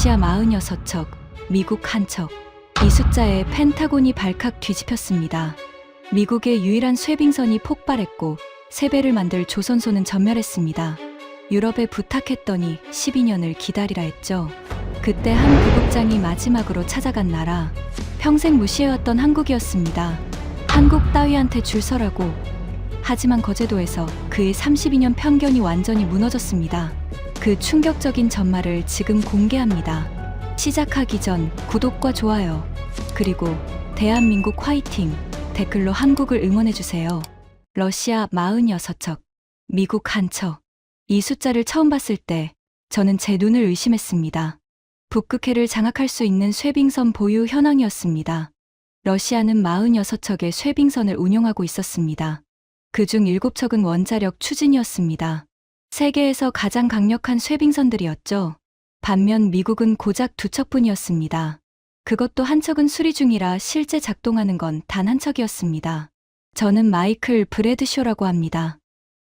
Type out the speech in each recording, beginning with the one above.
러시아 46척, 미국 1척. 이 숫자에 펜타곤이 발칵 뒤집혔습니다. 미국의 유일한 쇄빙선이 폭발했고 세 배를 만들 조선소는 전멸했습니다. 유럽에 부탁했더니 12년을 기다리라 했죠. 그때 한 부국장이 마지막으로 찾아간 나라, 평생 무시해왔던 한국이었습니다. 한국 따위한테 줄 서라고. 하지만 거제도에서 그의 32년 편견이 완전히 무너졌습니다. 그 충격적인 전말을 지금 공개합니다. 시작하기 전 구독과 좋아요, 그리고 대한민국 화이팅 댓글로 한국을 응원해주세요. 러시아 46척, 미국 1척. 이 숫자를 처음 봤을 때 저는 제 눈을 의심했습니다. 북극해를 장악할 수 있는 쇄빙선 보유 현황이었습니다. 러시아는 46척의 쇄빙선을 운용하고 있었습니다. 그중 7척은 원자력 추진이었습니다. 세계에서 가장 강력한 쇄빙선들이었죠. 반면 미국은 고작 2척뿐이었습니다. 그것도 한 척은 수리 중이라 실제 작동하는 건 단 한 척이었습니다. 저는 마이클 브래드쇼라고 합니다.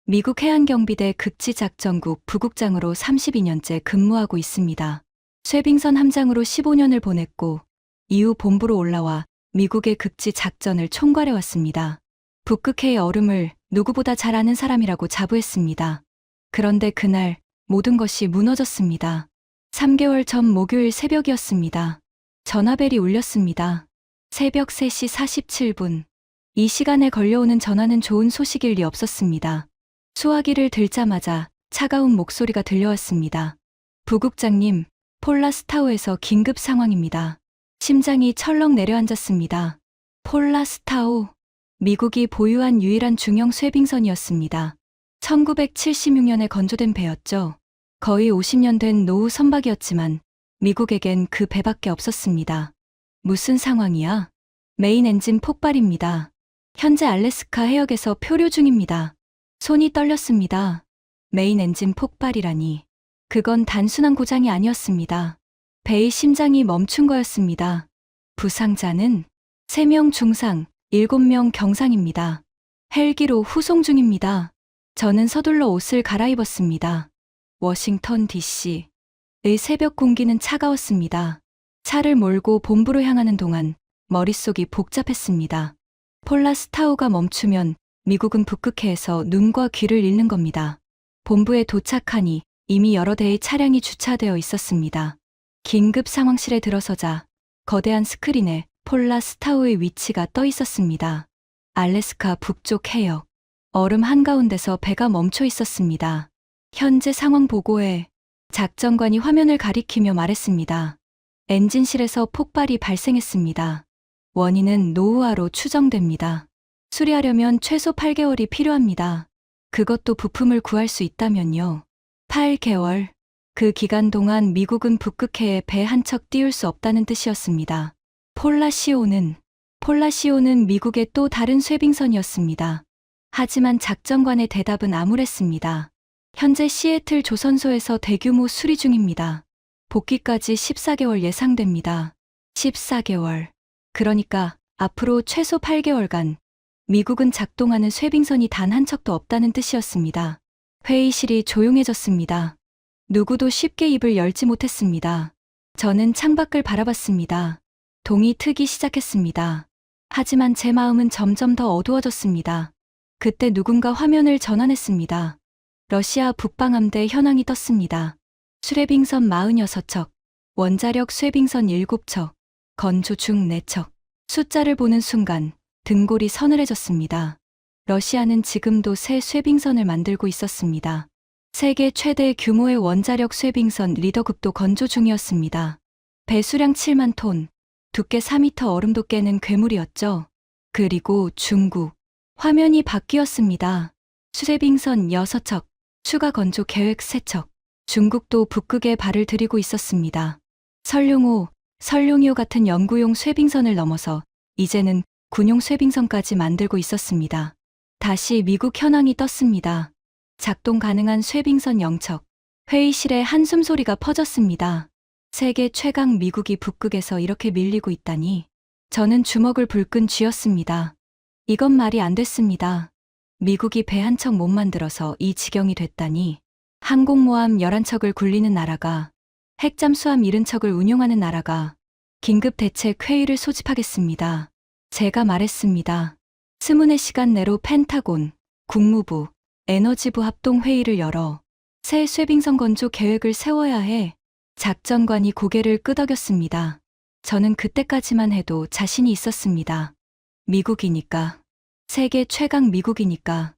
미국 해안경비대 극지작전국 부국장으로 32년째 근무하고 있습니다. 쇄빙선 함장으로 15년을 보냈고 이후 본부로 올라와 미국의 극지작전을 총괄해왔습니다. 북극해의 얼음을 누구보다 잘 아는 사람이라고 자부했습니다. 그런데 그날 모든 것이 무너졌습니다. 3개월 전 목요일 새벽이었습니다. 전화벨이 울렸습니다. 새벽 3시 47분. 이 시간에 걸려오는 전화는 좋은 소식일 리 없었습니다. 수화기를 들자마자 차가운 목소리가 들려왔습니다. 부국장님, 폴라스타우에서 긴급 상황입니다. 심장이 철렁 내려앉았습니다. 폴라스타우, 미국이 보유한 유일한 중형 쇄빙선이었습니다. 1976년에 건조된 배였죠. 거의 50년 된 노후 선박이었지만 미국에겐 그 배밖에 없었습니다. 무슨 상황이야? 메인 엔진 폭발입니다. 현재 알래스카 해역에서 표류 중입니다. 손이 떨렸습니다. 메인 엔진 폭발이라니. 그건 단순한 고장이 아니었습니다. 배의 심장이 멈춘 거였습니다. 부상자는 3명 중상, 7명 경상입니다. 헬기로 후송 중입니다. 저는 서둘러 옷을 갈아입었습니다. 워싱턴 DC의 새벽 공기는 차가웠습니다. 차를 몰고 본부로 향하는 동안 머릿속이 복잡했습니다. 폴라스타우가 멈추면 미국은 북극해에서 눈과 귀를 잃는 겁니다. 본부에 도착하니 이미 여러 대의 차량이 주차되어 있었습니다. 긴급 상황실에 들어서자 거대한 스크린에 폴라스타우의 위치가 떠 있었습니다. 알래스카 북쪽 해역, 얼음 한가운데서 배가 멈춰 있었습니다. 현재 상황 보고해. 작전관이 화면을 가리키며 말했습니다. 엔진실에서 폭발이 발생했습니다. 원인은 노후화로 추정됩니다. 수리하려면 최소 8개월이 필요합니다. 그것도 부품을 구할 수 있다면요. 8개월. 그 기간 동안 미국은 북극해에 배 한 척 띄울 수 없다는 뜻이었습니다. 폴라시오는 미국의 또 다른 쇄빙선이었습니다. 하지만 작전관의 대답은 암울했습니다. 현재 시애틀 조선소에서 대규모 수리 중입니다. 복귀까지 14개월 예상됩니다. 14개월. 그러니까 앞으로 최소 8개월간 미국은 작동하는 쇄빙선이 단 한 척도 없다는 뜻이었습니다. 회의실이 조용해졌습니다. 누구도 쉽게 입을 열지 못했습니다. 저는 창밖을 바라봤습니다. 동이 트기 시작했습니다. 하지만 제 마음은 점점 더 어두워졌습니다. 그때 누군가 화면을 전환했습니다. 러시아 북방함대 현황이 떴습니다. 쇄빙선 46척, 원자력 쇄빙선 7척, 건조중 4척. 숫자를 보는 순간 등골이 서늘해졌습니다. 러시아는 지금도 새 쇄빙선을 만들고 있었습니다. 세계 최대 규모의 원자력 쇄빙선 리더급도 건조 중이었습니다. 배수량 7만 톤, 두께 4m 얼음도 깨는 괴물이었죠. 그리고 중국. 화면이 바뀌었습니다. 쇄빙선 6척, 추가 건조 계획 3척. 중국도 북극에 발을 들이고 있었습니다. 설룡호 같은 연구용 쇄빙선을 넘어서 이제는 군용 쇄빙선까지 만들고 있었습니다. 다시 미국 현황이 떴습니다. 작동 가능한 쇄빙선 0척. 회의실에 한숨 소리가 퍼졌습니다. 세계 최강 미국이 북극에서 이렇게 밀리고 있다니. 저는 주먹을 불끈 쥐었습니다. 이건 말이 안 됐습니다. 미국이 배 한 척 못 만들어서 이 지경이 됐다니. 항공모함 11척을 굴리는 나라가 핵잠수함 70척을 운용하는 나라가 긴급 대책 회의를 소집하겠습니다. 제가 말했습니다. 24시간 내로 펜타곤, 국무부, 에너지부 합동 회의를 열어 새 쇠빙선 건조 계획을 세워야 해. 작전관이 고개를 끄덕였습니다. 저는 그때까지만 해도 자신이 있었습니다. 미국이니까. 세계 최강 미국이니까.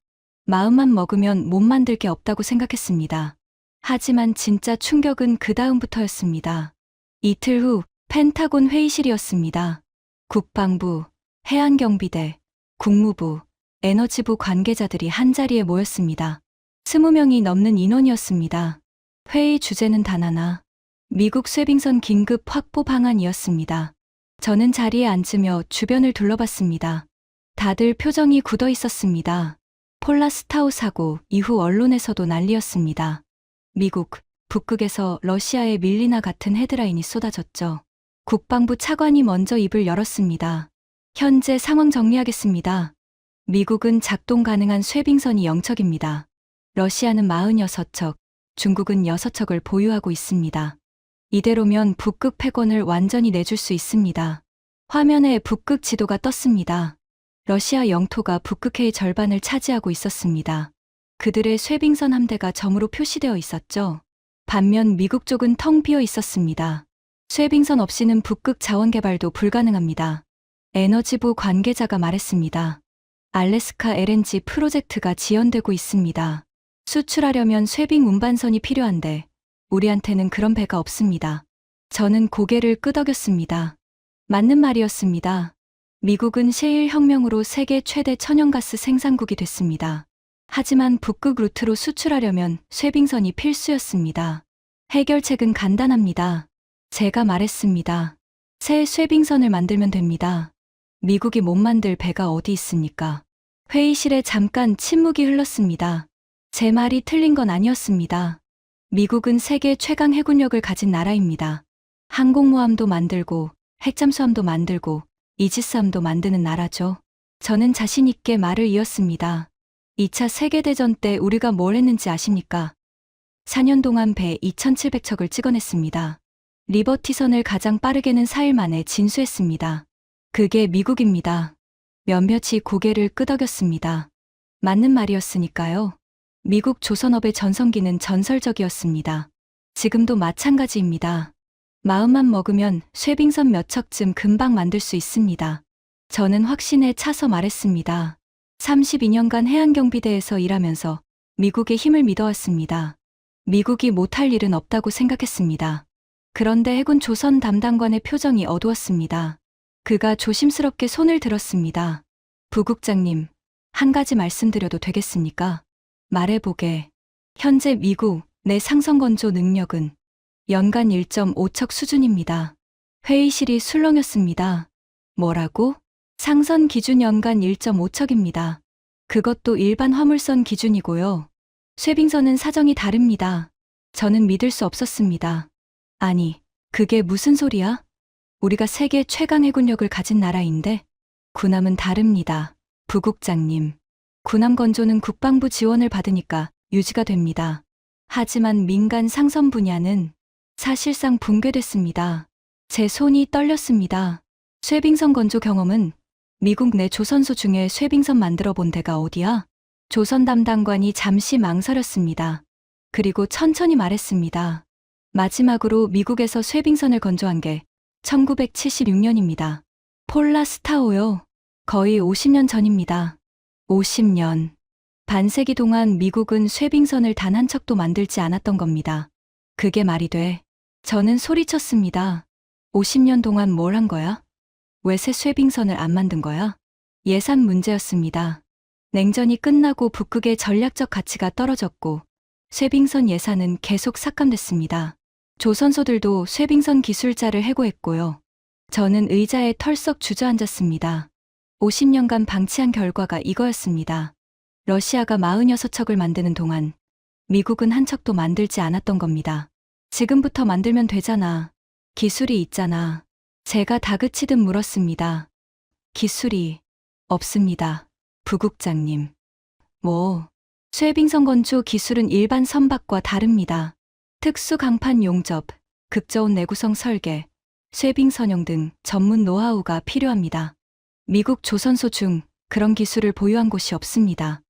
마음만 먹으면 못 만들 게 없다고 생각했습니다. 하지만 진짜 충격은 그 다음부터였습니다. 이틀 후 펜타곤 회의실이었습니다. 국방부, 해안경비대, 국무부, 에너지부 관계자들이 한자리에 모였습니다. 20명이 넘는 인원이었습니다. 회의 주제는 단 하나. 미국 쇠빙선 긴급 확보 방안이었습니다. 저는 자리에 앉으며 주변을 둘러봤습니다. 다들 표정이 굳어 있었습니다. 폴라스타우 사고 이후 언론에서도 난리였습니다. 미국, 북극에서 러시아에 밀리나 같은 헤드라인이 쏟아졌죠. 국방부 차관이 먼저 입을 열었습니다. 현재 상황 정리하겠습니다. 미국은 작동 가능한 쇠빙선이 0척입니다. 러시아는 46척, 중국은 6척을 보유하고 있습니다. 이대로면 북극 패권을 완전히 내줄 수 있습니다. 화면에 북극 지도가 떴습니다. 러시아 영토가 북극해의 절반을 차지하고 있었습니다. 그들의 쇠빙선 함대가 점으로 표시되어 있었죠. 반면 미국 쪽은 텅 비어 있었습니다. 쇠빙선 없이는 북극 자원 개발도 불가능합니다. 에너지부 관계자가 말했습니다. 알래스카 LNG 프로젝트가 지연되고 있습니다. 수출하려면 쇠빙 운반선이 필요한데 우리한테는 그런 배가 없습니다. 저는 고개를 끄덕였습니다. 맞는 말이었습니다. 미국은 셰일 혁명으로 세계 최대 천연가스 생산국이 됐습니다. 하지만 북극 루트로 수출하려면 쇠빙선이 필수였습니다. 해결책은 간단합니다. 제가 말했습니다. 새 쇠빙선을 만들면 됩니다. 미국이 못 만들 배가 어디 있습니까? 회의실에 잠깐 침묵이 흘렀습니다. 제 말이 틀린 건 아니었습니다. 미국은 세계 최강 해군력을 가진 나라입니다. 항공모함도 만들고 핵잠수함도 만들고 이지스함도 만드는 나라죠. 저는 자신 있게 말을 이었습니다. 2차 세계대전 때 우리가 뭘 했는지 아십니까? 4년 동안 배 2,700척을 찍어냈습니다. 리버티선을 가장 빠르게는 4일 만에 진수했습니다. 그게 미국입니다. 몇몇이 고개를 끄덕였습니다. 맞는 말이었으니까요. 미국 조선업의 전성기는 전설적이었습니다. 지금도 마찬가지입니다. 마음만 먹으면 쇠빙선 몇 척쯤 금방 만들 수 있습니다. 저는 확신에 차서 말했습니다. 32년간 해안경비대에서 일하면서 미국의 힘을 믿어왔습니다. 미국이 못할 일은 없다고 생각했습니다. 그런데 해군 조선 담당관의 표정이 어두웠습니다. 그가 조심스럽게 손을 들었습니다. 부국장님, 한 가지 말씀드려도 되겠습니까? 말해보게. 현재 미국 내 상선건조 능력은 연간 1.5척 수준입니다. 회의실이 술렁였습니다. 뭐라고? 상선 기준 연간 1.5척입니다. 그것도 일반 화물선 기준이고요. 쇠빙선은 사정이 다릅니다. 저는 믿을 수 없었습니다. 아니, 그게 무슨 소리야? 우리가 세계 최강 해군력을 가진 나라인데 군함은 다릅니다. 부국장님. 군함 건조는 국방부 지원을 받으니까 유지가 됩니다. 하지만 민간 상선 분야는 사실상 붕괴됐습니다. 제 손이 떨렸습니다. 쇠빙선 건조 경험은 미국 내 조선소 중에 쇠빙선 만들어 본 데가 어디야? 조선 담당관이 잠시 망설였습니다. 그리고 천천히 말했습니다. 마지막으로 미국에서 쇠빙선을 건조한 게 1976년입니다. 폴라스타오요. 거의 50년 전입니다. 50년. 반세기 동안 미국은 쇠빙선을 단 한 척도 만들지 않았던 겁니다. 그게 말이 돼. 저는 소리쳤습니다. 50년 동안 뭘 한 거야? 왜 새 쇠빙선을 안 만든 거야? 예산 문제였습니다. 냉전이 끝나고 북극의 전략적 가치가 떨어졌고 쇠빙선 예산은 계속 삭감됐습니다. 조선소들도 쇠빙선 기술자를 해고했고요. 저는 의자에 털썩 주저앉았습니다. 50년간 방치한 결과가 이거였습니다. 러시아가 46척을 만드는 동안 미국은 한 척도 만들지 않았던 겁니다. 지금부터 만들면 되잖아. 기술이 있잖아. 제가 다그치듯 물었습니다. 기술이 없습니다. 부국장님. 쇠빙선 건조 기술은 일반 선박과 다릅니다. 특수 강판 용접, 극저온 내구성 설계, 쇠빙 선용 등 전문 노하우가 필요합니다. 미국 조선소 중 그런 기술을 보유한 곳이 없습니다.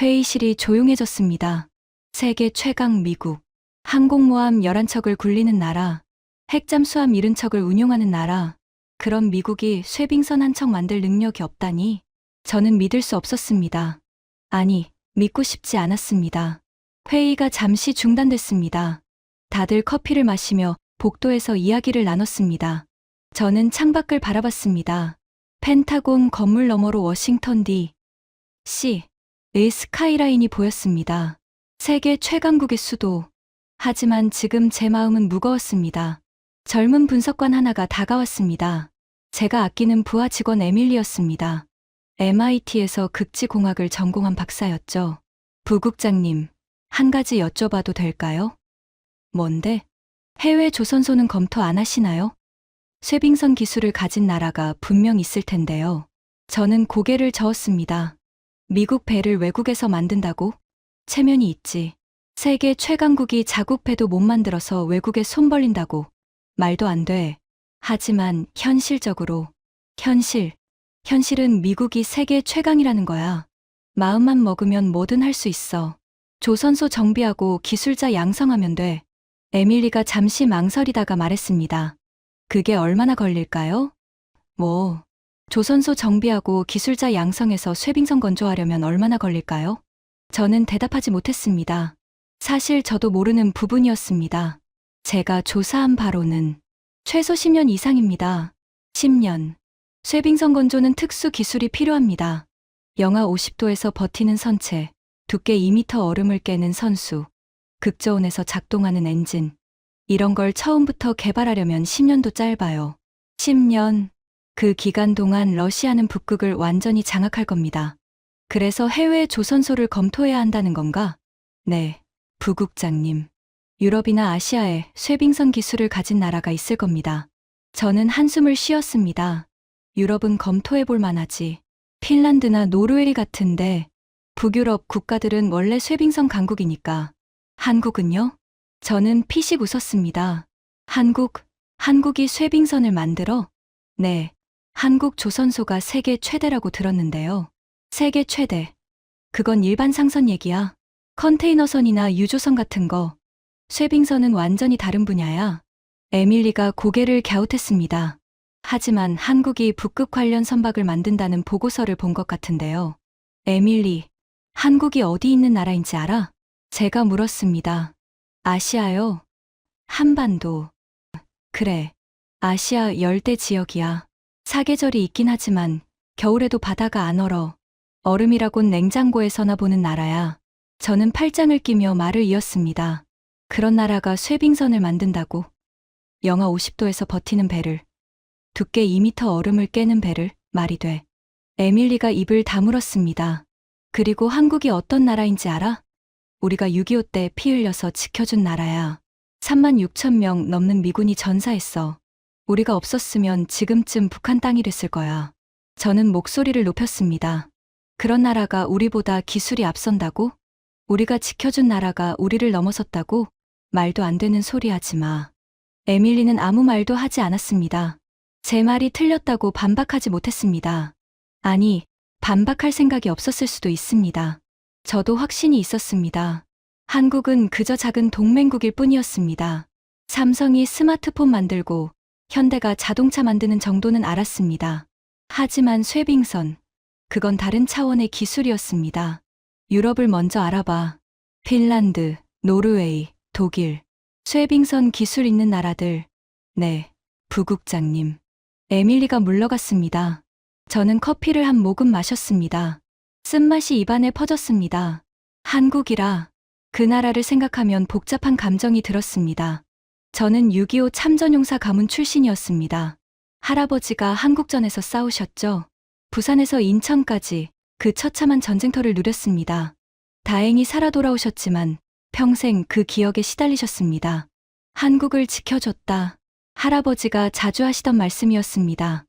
회의실이 조용해졌습니다. 세계 최강 미국. 항공모함 11척을 굴리는 나라, 핵잠수함 70척을 운용하는 나라, 그런 미국이 쇠빙선 한 척 만들 능력이 없다니 저는 믿을 수 없었습니다. 아니, 믿고 싶지 않았습니다. 회의가 잠시 중단됐습니다. 다들 커피를 마시며 복도에서 이야기를 나눴습니다. 저는 창밖을 바라봤습니다. 펜타곤 건물 너머로 워싱턴 D.C.의 스카이라인이 보였습니다. 세계 최강국의 수도. 하지만 지금 제 마음은 무거웠습니다. 젊은 분석관 하나가 다가왔습니다. 제가 아끼는 부하 직원 에밀리였습니다. MIT에서 극지공학을 전공한 박사였죠. 부국장님, 한 가지 여쭤봐도 될까요? 뭔데? 해외 조선소는 검토 안 하시나요? 쇠빙선 기술을 가진 나라가 분명 있을 텐데요. 저는 고개를 저었습니다. 미국 배를 외국에서 만든다고? 체면이 있지. 세계 최강국이 자국 배도 못 만들어서 외국에 손 벌린다고. 말도 안 돼. 하지만 현실적으로, 현실은 미국이 세계 최강이라는 거야. 마음만 먹으면 뭐든 할 수 있어. 조선소 정비하고 기술자 양성하면 돼. 에밀리가 잠시 망설이다가 말했습니다. 그게 얼마나 걸릴까요? 조선소 정비하고 기술자 양성해서 쇠빙선 건조하려면 얼마나 걸릴까요? 저는 대답하지 못했습니다. 사실 저도 모르는 부분이었습니다. 제가 조사한 바로는 최소 10년 이상입니다. 10년. 쇠빙선 건조는 특수 기술이 필요합니다. 영하 50도에서 버티는 선체, 두께 2m 얼음을 깨는 선수, 극저온에서 작동하는 엔진. 이런 걸 처음부터 개발하려면 10년도 짧아요. 10년. 그 기간 동안 러시아는 북극을 완전히 장악할 겁니다. 그래서 해외 조선소를 검토해야 한다는 건가? 네, 부국장님. 유럽이나 아시아에 쇠빙선 기술을 가진 나라가 있을 겁니다. 저는 한숨을 쉬었습니다. 유럽은 검토해 볼 만하지. 핀란드나 노르웨이 같은데 북유럽 국가들은 원래 쇠빙선 강국이니까. 한국은요? 저는 피식 웃었습니다. 한국이 쇠빙선을 만들어? 네, 한국 조선소가 세계 최대라고 들었는데요. 세계 최대. 그건 일반 상선 얘기야. 컨테이너선이나 유조선 같은 거. 쇠빙선은 완전히 다른 분야야. 에밀리가 고개를 갸웃했습니다. 하지만 한국이 북극 관련 선박을 만든다는 보고서를 본 것 같은데요. 에밀리, 한국이 어디 있는 나라인지 알아? 제가 물었습니다. 아시아요? 한반도. 그래, 아시아 열대 지역이야. 사계절이 있긴 하지만 겨울에도 바다가 안 얼어. 얼음이라곤 냉장고에서나 보는 나라야. 저는 팔짱을 끼며 말을 이었습니다. 그런 나라가 쇠빙선을 만든다고? 영하 50도에서 버티는 배를, 두께 2m 얼음을 깨는 배를, 말이 돼. 에밀리가 입을 다물었습니다. 그리고 한국이 어떤 나라인지 알아? 우리가 6.25 때 피 흘려서 지켜준 나라야. 36,000명 넘는 미군이 전사했어. 우리가 없었으면 지금쯤 북한 땅이 됐을 거야. 저는 목소리를 높였습니다. 그런 나라가 우리보다 기술이 앞선다고? 우리가 지켜준 나라가 우리를 넘어섰다고? 말도 안 되는 소리 하지 마. 에밀리는 아무 말도 하지 않았습니다. 제 말이 틀렸다고 반박하지 못했습니다. 아니, 반박할 생각이 없었을 수도 있습니다. 저도 확신이 있었습니다. 한국은 그저 작은 동맹국일 뿐이었습니다. 삼성이 스마트폰 만들고 현대가 자동차 만드는 정도는 알았습니다. 하지만 쇠빙선, 그건 다른 차원의 기술이었습니다. 유럽을 먼저 알아봐. 핀란드, 노르웨이, 독일. 쇠빙선 기술 있는 나라들. 네, 부국장님. 에밀리가 물러갔습니다. 저는 커피를 한 모금 마셨습니다. 쓴맛이 입안에 퍼졌습니다. 한국이라 그 나라를 생각하면 복잡한 감정이 들었습니다. 저는 6.25 참전용사 가문 출신이었습니다. 할아버지가 한국전에서 싸우셨죠. 부산에서 인천까지 그 처참한 전쟁터를 누렸습니다. 다행히 살아 돌아오셨지만 평생 그 기억에 시달리셨습니다. 한국을 지켜줬다. 할아버지가 자주 하시던 말씀이었습니다.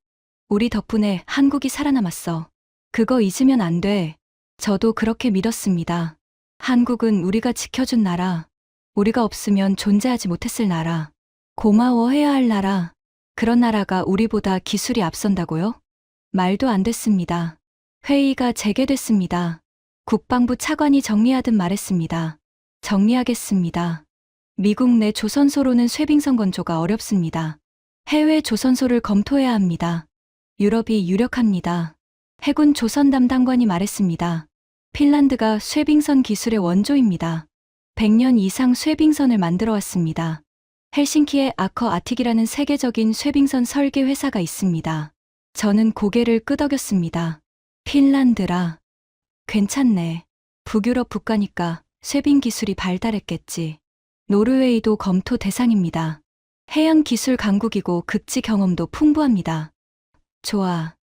우리 덕분에 한국이 살아남았어. 그거 잊으면 안 돼. 저도 그렇게 믿었습니다. 한국은 우리가 지켜준 나라. 우리가 없으면 존재하지 못했을 나라. 고마워해야 할 나라, 그런 나라가 우리보다 기술이 앞선다고요? 말도 안 됐습니다. 회의가 재개됐습니다. 국방부 차관이 정리하듯 말했습니다. 정리하겠습니다. 미국 내 조선소로는 쇠빙선 건조가 어렵습니다. 해외 조선소를 검토해야 합니다. 유럽이 유력합니다. 해군 조선 담당관이 말했습니다. 핀란드가 쇠빙선 기술의 원조입니다. 100년 이상 쇠빙선을 만들어 왔습니다. 헬싱키에 아커 아틱이라는 세계적인 쇠빙선 설계 회사가 있습니다. 저는 고개를 끄덕였습니다. 핀란드라. 괜찮네. 북유럽 국가니까 쇠빙 기술이 발달했겠지. 노르웨이도 검토 대상입니다. 해양 기술 강국이고 극지 경험도 풍부합니다. 좋아.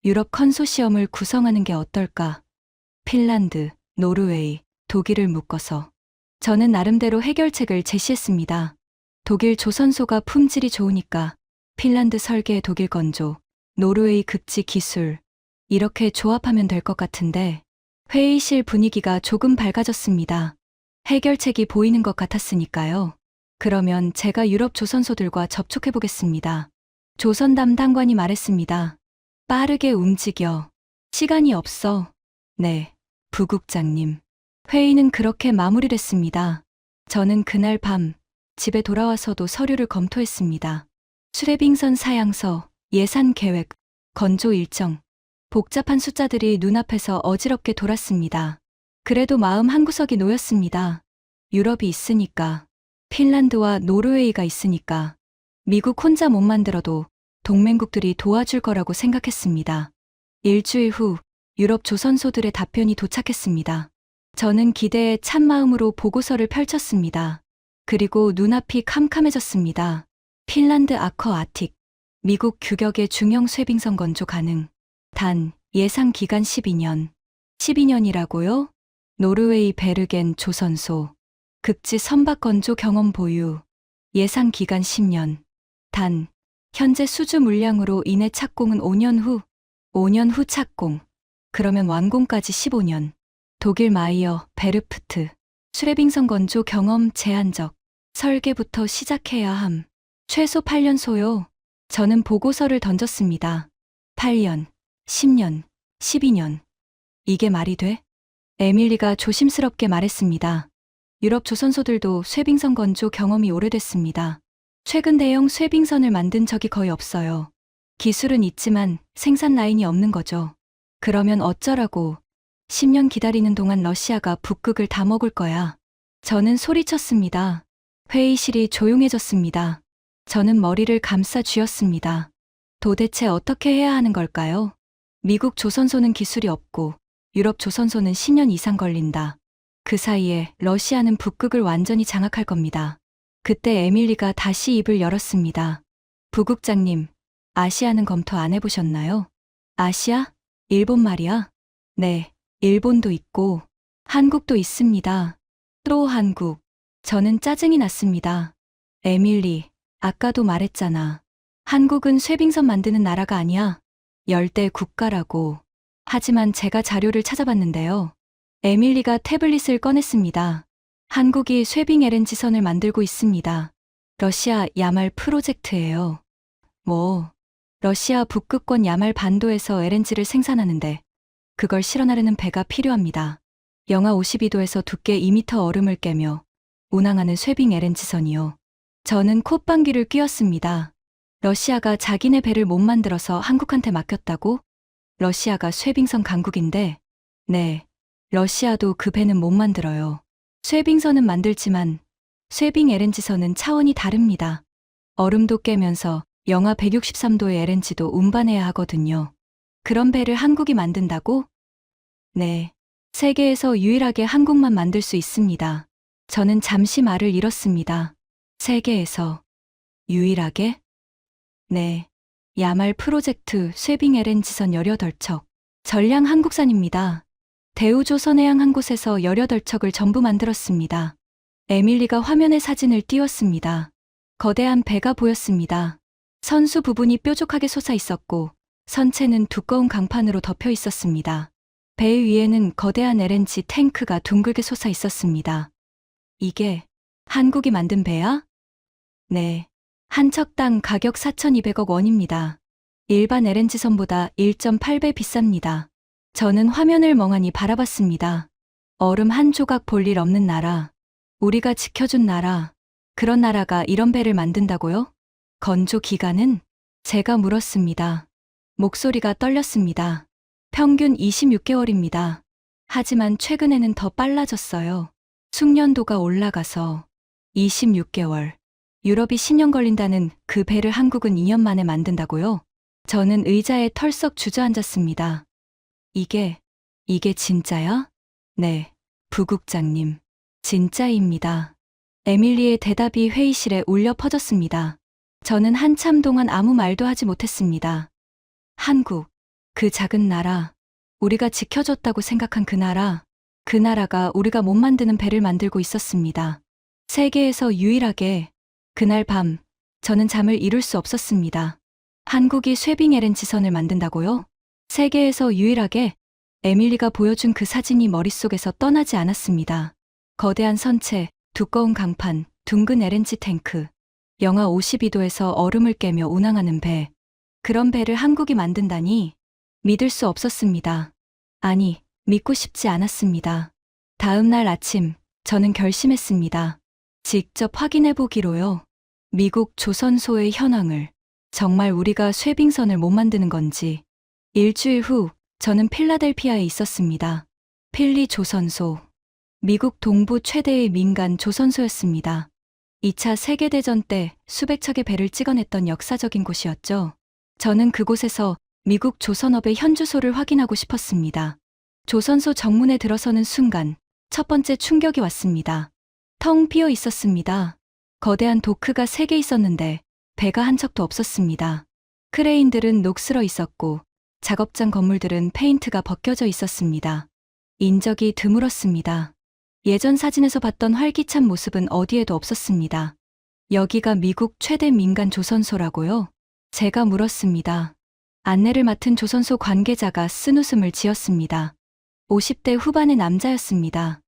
유럽 컨소시엄을 구성하는 게 어떨까? 핀란드, 노르웨이, 독일을 묶어서. 저는 나름대로 해결책을 제시했습니다. 독일 조선소가 품질이 좋으니까 핀란드 설계 독일 건조, 노르웨이 극지 기술. 이렇게 조합하면 될 것 같은데 회의실 분위기가 조금 밝아졌습니다. 해결책이 보이는 것 같았으니까요. 그러면 제가 유럽 조선소들과 접촉해 보겠습니다. 조선 담당관이 말했습니다. 빠르게 움직여. 시간이 없어. 네, 부국장님. 회의는 그렇게 마무리됐습니다. 저는 그날 밤 집에 돌아와서도 서류를 검토했습니다. 쇠빙선 사양서, 예산 계획, 건조 일정. 복잡한 숫자들이 눈앞에서 어지럽게 돌았습니다. 그래도 마음 한구석이 놓였습니다. 유럽이 있으니까, 핀란드와 노르웨이가 있으니까, 미국 혼자 못 만들어도 동맹국들이 도와줄 거라고 생각했습니다. 일주일 후 유럽 조선소들의 답변이 도착했습니다. 저는 기대에 찬 마음으로 보고서를 펼쳤습니다. 그리고 눈앞이 캄캄해졌습니다. 핀란드 아커 아틱, 미국 규격의 중형 쇠빙선 건조 가능. 단, 예상 기간 12년. 12년이라고요? 노르웨이 베르겐 조선소. 극지 선박 건조 경험 보유. 예상 기간 10년. 단, 현재 수주 물량으로 인해 착공은 5년 후. 5년 후 착공. 그러면 완공까지 15년. 독일 마이어, 베르프트. 쇠빙선 건조 경험 제한적. 설계부터 시작해야 함. 최소 8년 소요. 저는 보고서를 던졌습니다. 8년, 10년, 12년. 이게 말이 돼? 에밀리가 조심스럽게 말했습니다. 유럽 조선소들도 쇠빙선 건조 경험이 오래됐습니다. 최근 대형 쇠빙선을 만든 적이 거의 없어요. 기술은 있지만 생산 라인이 없는 거죠. 그러면 어쩌라고. 10년 기다리는 동안 러시아가 북극을 다 먹을 거야. 저는 소리쳤습니다. 회의실이 조용해졌습니다. 저는 머리를 감싸 쥐었습니다. 도대체 어떻게 해야 하는 걸까요? 미국 조선소는 기술이 없고 유럽 조선소는 10년 이상 걸린다. 그 사이에 러시아는 북극을 완전히 장악할 겁니다. 그때 에밀리가 다시 입을 열었습니다. 부국장님, 아시아는 검토 안 해보셨나요? 아시아? 일본 말이야? 네, 일본도 있고 한국도 있습니다. 또 한국. 저는 짜증이 났습니다. 에밀리, 아까도 말했잖아. 한국은 쇠빙선 만드는 나라가 아니야. 열대 국가라고. 하지만 제가 자료를 찾아봤는데요. 에밀리가 태블릿을 꺼냈습니다. 한국이 쇠빙 LNG선을 만들고 있습니다. 러시아 야말 프로젝트예요. 뭐, 러시아 북극권 야말 반도에서 LNG를 생산하는데 그걸 실어나르는 배가 필요합니다. 영하 52도에서 두께 2m 얼음을 깨며 운항하는 쇠빙 LNG선이요. 저는 콧방귀를 뀌었습니다. 러시아가 자기네 배를 못 만들어서 한국한테 맡겼다고? 러시아가 쇠빙선 강국인데, 네, 러시아도 그 배는 못 만들어요. 쇠빙선은 만들지만 쇠빙 LNG선은 차원이 다릅니다. 얼음도 깨면서 영하 163도의 LNG도 운반해야 하거든요. 그런 배를 한국이 만든다고? 네, 세계에서 유일하게 한국만 만들 수 있습니다. 저는 잠시 말을 잃었습니다. 세계에서 유일하게? 네, 야말 프로젝트 쇠빙 LNG선 18척, 전량 한국산입니다. 대우조선해양 한 곳에서 18척을 전부 만들었습니다. 에밀리가 화면에 사진을 띄웠습니다. 거대한 배가 보였습니다. 선수 부분이 뾰족하게 솟아 있었고 선체는 두꺼운 강판으로 덮여 있었습니다. 배 위에는 거대한 LNG 탱크가 둥글게 솟아 있었습니다. 이게 한국이 만든 배야? 네. 한 척당 가격 4,200억 원입니다. 일반 LNG선보다 1.8배 비쌉니다. 저는 화면을 멍하니 바라봤습니다. 얼음 한 조각 볼 일 없는 나라. 우리가 지켜준 나라. 그런 나라가 이런 배를 만든다고요? 건조 기간은? 제가 물었습니다. 목소리가 떨렸습니다. 평균 26개월입니다. 하지만 최근에는 더 빨라졌어요. 숙련도가 올라가서 26개월. 유럽이 10년 걸린다는 그 배를 한국은 2년 만에 만든다고요? 저는 의자에 털썩 주저앉았습니다. 이게 진짜야? 네, 부국장님. 진짜입니다. 에밀리의 대답이 회의실에 울려 퍼졌습니다. 저는 한참 동안 아무 말도 하지 못했습니다. 한국, 그 작은 나라, 우리가 지켜줬다고 생각한 그 나라가 우리가 못 만드는 배를 만들고 있었습니다. 세계에서 유일하게. 그날 밤, 저는 잠을 이룰 수 없었습니다. 한국이 쇠빙 LNG선을 만든다고요? 세계에서 유일하게. 에밀리가 보여준 그 사진이 머릿속에서 떠나지 않았습니다. 거대한 선체, 두꺼운 강판, 둥근 LNG 탱크, 영하 52도에서 얼음을 깨며 운항하는 배. 그런 배를 한국이 만든다니 믿을 수 없었습니다. 아니, 믿고 싶지 않았습니다. 다음 날 아침, 저는 결심했습니다. 직접 확인해 보기로요. 미국 조선소의 현황을. 정말 우리가 쇠빙선을 못 만드는 건지. 일주일 후, 저는 필라델피아에 있었습니다. 필리 조선소. 미국 동부 최대의 민간 조선소였습니다. 2차 세계대전 때 수백 척의 배를 찍어냈던 역사적인 곳이었죠. 저는 그곳에서 미국 조선업의 현주소를 확인하고 싶었습니다. 조선소 정문에 들어서는 순간 첫 번째 충격이 왔습니다. 텅 비어 있었습니다. 거대한 도크가 3개 있었는데 배가 한 척도 없었습니다. 크레인들은 녹슬어 있었고 작업장 건물들은 페인트가 벗겨져 있었습니다. 인적이 드물었습니다. 예전 사진에서 봤던 활기찬 모습은 어디에도 없었습니다. 여기가 미국 최대 민간 조선소라고요? 제가 물었습니다. 안내를 맡은 조선소 관계자가 쓴웃음을 지었습니다. 50대 후반의 남자였습니다.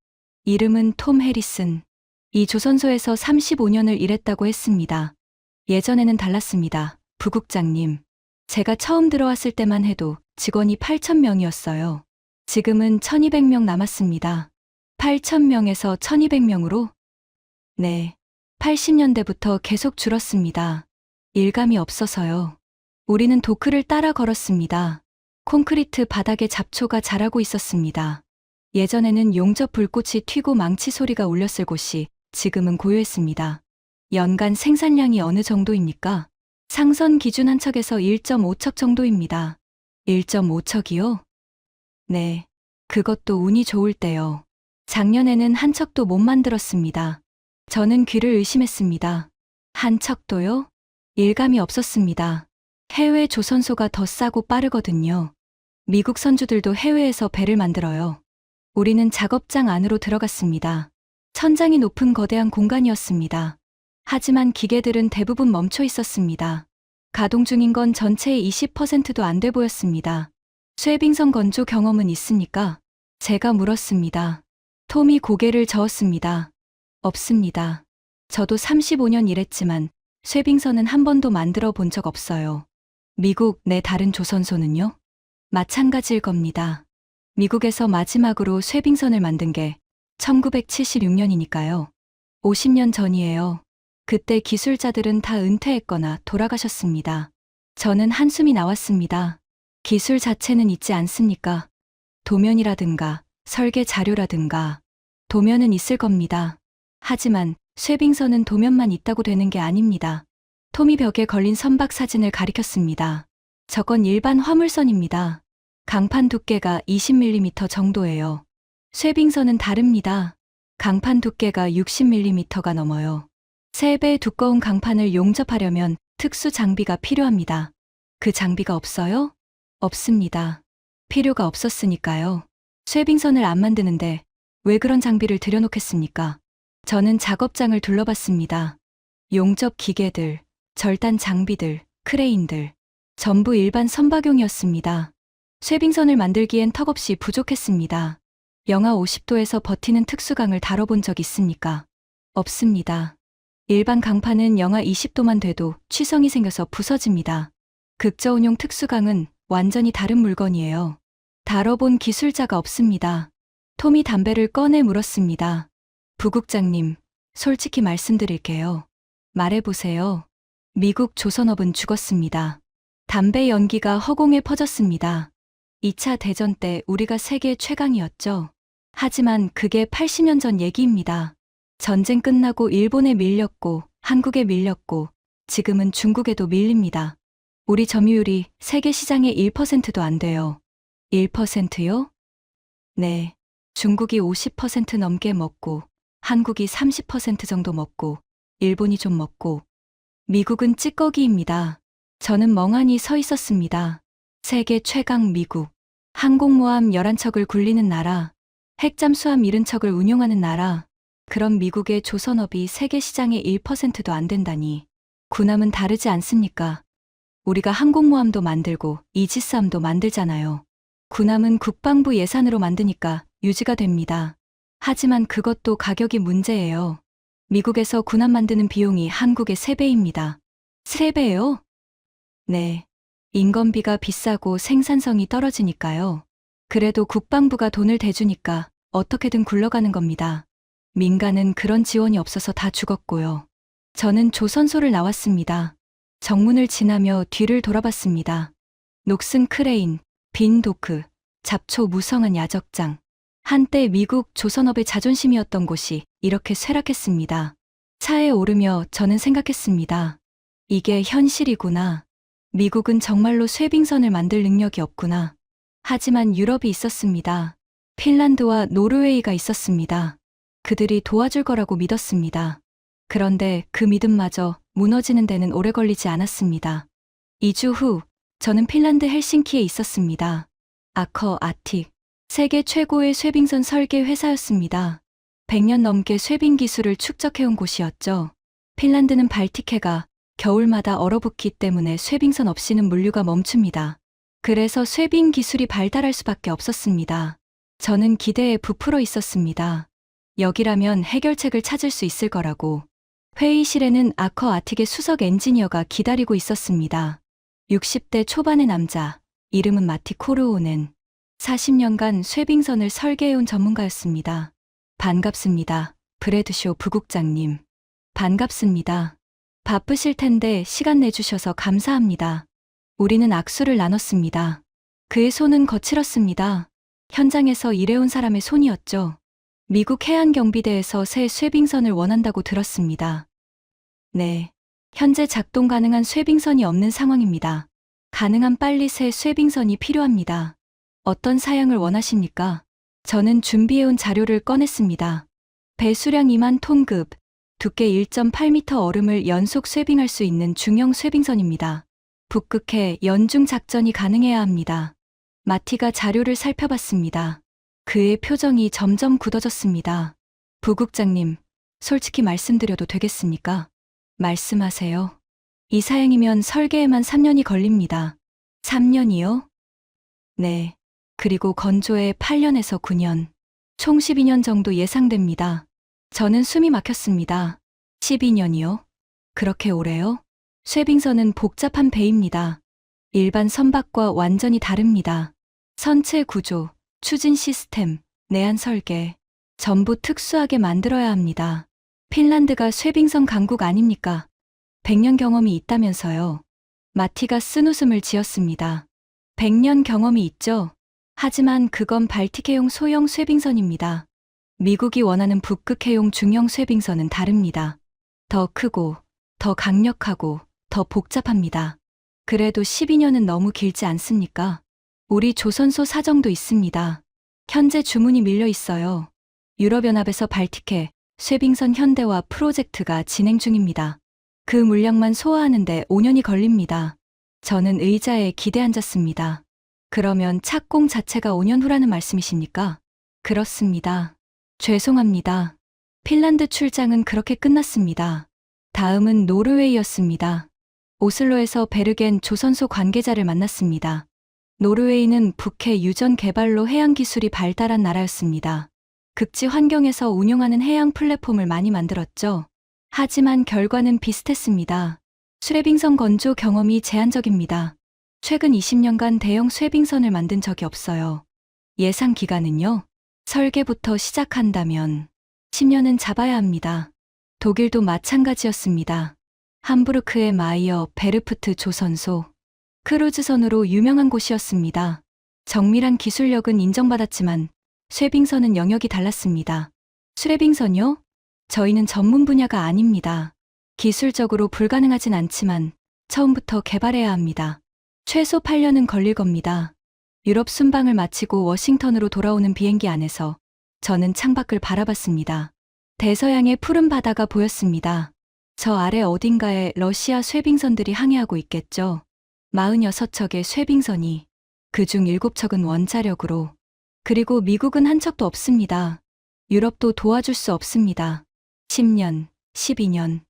이름은 톰 해리슨. 이 조선소에서 35년을 일했다고 했습니다. 예전에는 달랐습니다. 부국장님. 제가 처음 들어왔을 때만 해도 직원이 8,000명이었어요. 지금은 1,200명 남았습니다. 8,000명에서 1,200명으로? 네. 80년대부터 계속 줄었습니다. 일감이 없어서요. 우리는 도크를 따라 걸었습니다. 콘크리트 바닥에 잡초가 자라고 있었습니다. 예전에는 용접 불꽃이 튀고 망치 소리가 울렸을 곳이 지금은 고요했습니다. 연간 생산량이 어느 정도입니까? 상선 기준 한 척에서 1.5척 정도입니다. 1.5척이요? 네. 그것도 운이 좋을 때요. 작년에는 한 척도 못 만들었습니다. 저는 귀를 의심했습니다. 한 척도요? 일감이 없었습니다. 해외 조선소가 더 싸고 빠르거든요. 미국 선주들도 해외에서 배를 만들어요. 우리는 작업장 안으로 들어갔습니다. 천장이 높은 거대한 공간이었습니다. 하지만 기계들은 대부분 멈춰 있었습니다. 가동 중인 건 전체의 20%도 안 돼 보였습니다. 쇠빙선 건조 경험은 있습니까? 제가 물었습니다. 톰이 고개를 저었습니다. 없습니다. 저도 35년 일했지만 쇠빙선은 한 번도 만들어 본 적 없어요. 미국 내 다른 조선소는요? 마찬가지일 겁니다. 미국에서 마지막으로 쇠빙선을 만든 게 1976년이니까요. 50년 전이에요. 그때 기술자들은 다 은퇴했거나 돌아가셨습니다. 저는 한숨이 나왔습니다. 기술 자체는 있지 않습니까? 도면이라든가 설계 자료라든가. 도면은 있을 겁니다. 하지만 쇠빙선은 도면만 있다고 되는 게 아닙니다. 톰이 벽에 걸린 선박 사진을 가리켰습니다. 저건 일반 화물선입니다. 강판 두께가 20mm 정도예요. 쇠빙선은 다릅니다. 강판 두께가 60mm가 넘어요. 3배 두꺼운 강판을 용접하려면 특수 장비가 필요합니다. 그 장비가 없어요? 없습니다. 필요가 없었으니까요. 쇠빙선을 안 만드는데 왜 그런 장비를 들여놓겠습니까? 저는 작업장을 둘러봤습니다. 용접 기계들, 절단 장비들, 크레인들, 전부 일반 선박용이었습니다. 쇠빙선을 만들기엔 턱없이 부족했습니다. 영하 50도에서 버티는 특수강을 다뤄본 적 있습니까? 없습니다. 일반 강판은 영하 20도만 돼도 취성이 생겨서 부서집니다. 극저온용 특수강은 완전히 다른 물건이에요. 다뤄본 기술자가 없습니다. 톰이 담배를 꺼내 물었습니다. 부국장님, 솔직히 말씀드릴게요. 말해보세요. 미국 조선업은 죽었습니다. 담배 연기가 허공에 퍼졌습니다. 2차 대전 때 우리가 세계 최강이었죠. 하지만 그게 80년 전 얘기입니다. 전쟁 끝나고 일본에 밀렸고 한국에 밀렸고 지금은 중국에도 밀립니다. 우리 점유율이 세계 시장의 1%도 안 돼요. 1%요? 네. 중국이 50% 넘게 먹고 한국이 30% 정도 먹고 일본이 좀 먹고 미국은 찌꺼기입니다. 저는 멍하니 서 있었습니다. 세계 최강 미국. 항공모함 11척을 굴리는 나라. 핵잠수함 70척을 운용하는 나라. 그런 미국의 조선업이 세계 시장의 1%도 안 된다니. 군함은 다르지 않습니까? 우리가 항공모함도 만들고 이지스함도 만들잖아요. 군함은 국방부 예산으로 만드니까 유지가 됩니다. 하지만 그것도 가격이 문제예요. 미국에서 군함 만드는 비용이 한국의 3배입니다. 3배요? 네. 인건비가 비싸고 생산성이 떨어지니까요. 그래도 국방부가 돈을 대주니까 어떻게든 굴러가는 겁니다. 민간은 그런 지원이 없어서 다 죽었고요. 저는 조선소를 나왔습니다. 정문을 지나며 뒤를 돌아봤습니다. 녹슨 크레인, 빈 도크, 잡초 무성한 야적장. 한때 미국 조선업의 자존심이었던 곳이 이렇게 쇠락했습니다. 차에 오르며 저는 생각했습니다. 이게 현실이구나. 미국은 정말로 쇠빙선을 만들 능력이 없구나. 하지만 유럽이 있었습니다. 핀란드와 노르웨이가 있었습니다. 그들이 도와줄 거라고 믿었습니다. 그런데 그 믿음마저 무너지는 데는 오래 걸리지 않았습니다. 2주 후, 저는 핀란드 헬싱키에 있었습니다. 아커 아틱, 세계 최고의 쇠빙선 설계 회사였습니다. 100년 넘게 쇠빙 기술을 축적해온 곳이었죠. 핀란드는 발틱해가 겨울마다 얼어붙기 때문에 쇠빙선 없이는 물류가 멈춥니다. 그래서 쇠빙 기술이 발달할 수밖에 없었습니다. 저는 기대에 부풀어 있었습니다. 여기라면 해결책을 찾을 수 있을 거라고. 회의실에는 아커 아틱의 수석 엔지니어가 기다리고 있었습니다. 60대 초반의 남자, 이름은 마티 코르오넨. 40년간 쇠빙선을 설계해온 전문가였습니다. 반갑습니다. 브래드쇼 부국장님. 반갑습니다. 바쁘실 텐데 시간 내주셔서 감사합니다. 우리는 악수를 나눴습니다. 그의 손은 거칠었습니다. 현장에서 일해온 사람의 손이었죠. 미국 해안경비대에서 새 쇠빙선을 원한다고 들었습니다. 네. 현재 작동 가능한 쇠빙선이 없는 상황입니다. 가능한 빨리 새 쇠빙선이 필요합니다. 어떤 사양을 원하십니까? 저는 준비해온 자료를 꺼냈습니다. 배수량 2만 톤급, 두께 1.8m 얼음을 연속 쇠빙할 수 있는 중형 쇠빙선입니다. 북극해 연중 작전이 가능해야 합니다. 마티가 자료를 살펴봤습니다. 그의 표정이 점점 굳어졌습니다. 부국장님, 솔직히 말씀드려도 되겠습니까? 말씀하세요. 이 사양이면 설계에만 3년이 걸립니다. 3년이요? 네. 그리고 건조에 8년에서 9년. 총 12년 정도 예상됩니다. 저는 숨이 막혔습니다. 12년이요? 그렇게 오래요? 쇠빙선은 복잡한 배입니다. 일반 선박과 완전히 다릅니다. 선체 구조, 추진 시스템, 내한 설계, 전부 특수하게 만들어야 합니다. 핀란드가 쇠빙선 강국 아닙니까? 100년 경험이 있다면서요. 마티가 쓴웃음을 지었습니다. 100년 경험이 있죠? 하지만 그건 발틱해용 소형 쇠빙선입니다. 미국이 원하는 북극해용 중형 쇠빙선은 다릅니다. 더 크고, 더 강력하고, 더 복잡합니다. 그래도 12년은 너무 길지 않습니까? 우리 조선소 사정도 있습니다. 현재 주문이 밀려 있어요. 유럽연합에서 발틱해 쇠빙선 현대화 프로젝트가 진행 중입니다. 그 물량만 소화하는데 5년이 걸립니다. 저는 의자에 기대 앉았습니다. 그러면 착공 자체가 5년 후라는 말씀이십니까? 그렇습니다. 죄송합니다. 핀란드 출장은 그렇게 끝났습니다. 다음은 노르웨이였습니다. 오슬로에서 베르겐 조선소 관계자를 만났습니다. 노르웨이는 북해 유전 개발로 해양 기술이 발달한 나라였습니다. 극지 환경에서 운용하는 해양 플랫폼을 많이 만들었죠. 하지만 결과는 비슷했습니다. 쇠빙선 건조 경험이 제한적입니다. 최근 20년간 대형 쇠빙선을 만든 적이 없어요. 예상 기간은요? 설계부터 시작한다면 10년은 잡아야 합니다. 독일도 마찬가지였습니다. 함부르크의 마이어 베르프트 조선소, 크루즈선으로 유명한 곳이었습니다. 정밀한 기술력은 인정받았지만 쇠빙선은 영역이 달랐습니다. 쇠빙선요? 저희는 전문 분야가 아닙니다. 기술적으로 불가능하진 않지만 처음부터 개발해야 합니다. 최소 8년은 걸릴 겁니다. 유럽 순방을 마치고 워싱턴으로 돌아오는 비행기 안에서 저는 창밖을 바라봤습니다. 대서양의 푸른 바다가 보였습니다. 저 아래 어딘가에 러시아 쇠빙선들이 항해하고 있겠죠. 46척의 쇠빙선이, 그중 7척은 원자력으로. 그리고 미국은 한 척도 없습니다. 유럽도 도와줄 수 없습니다. 10년, 12년.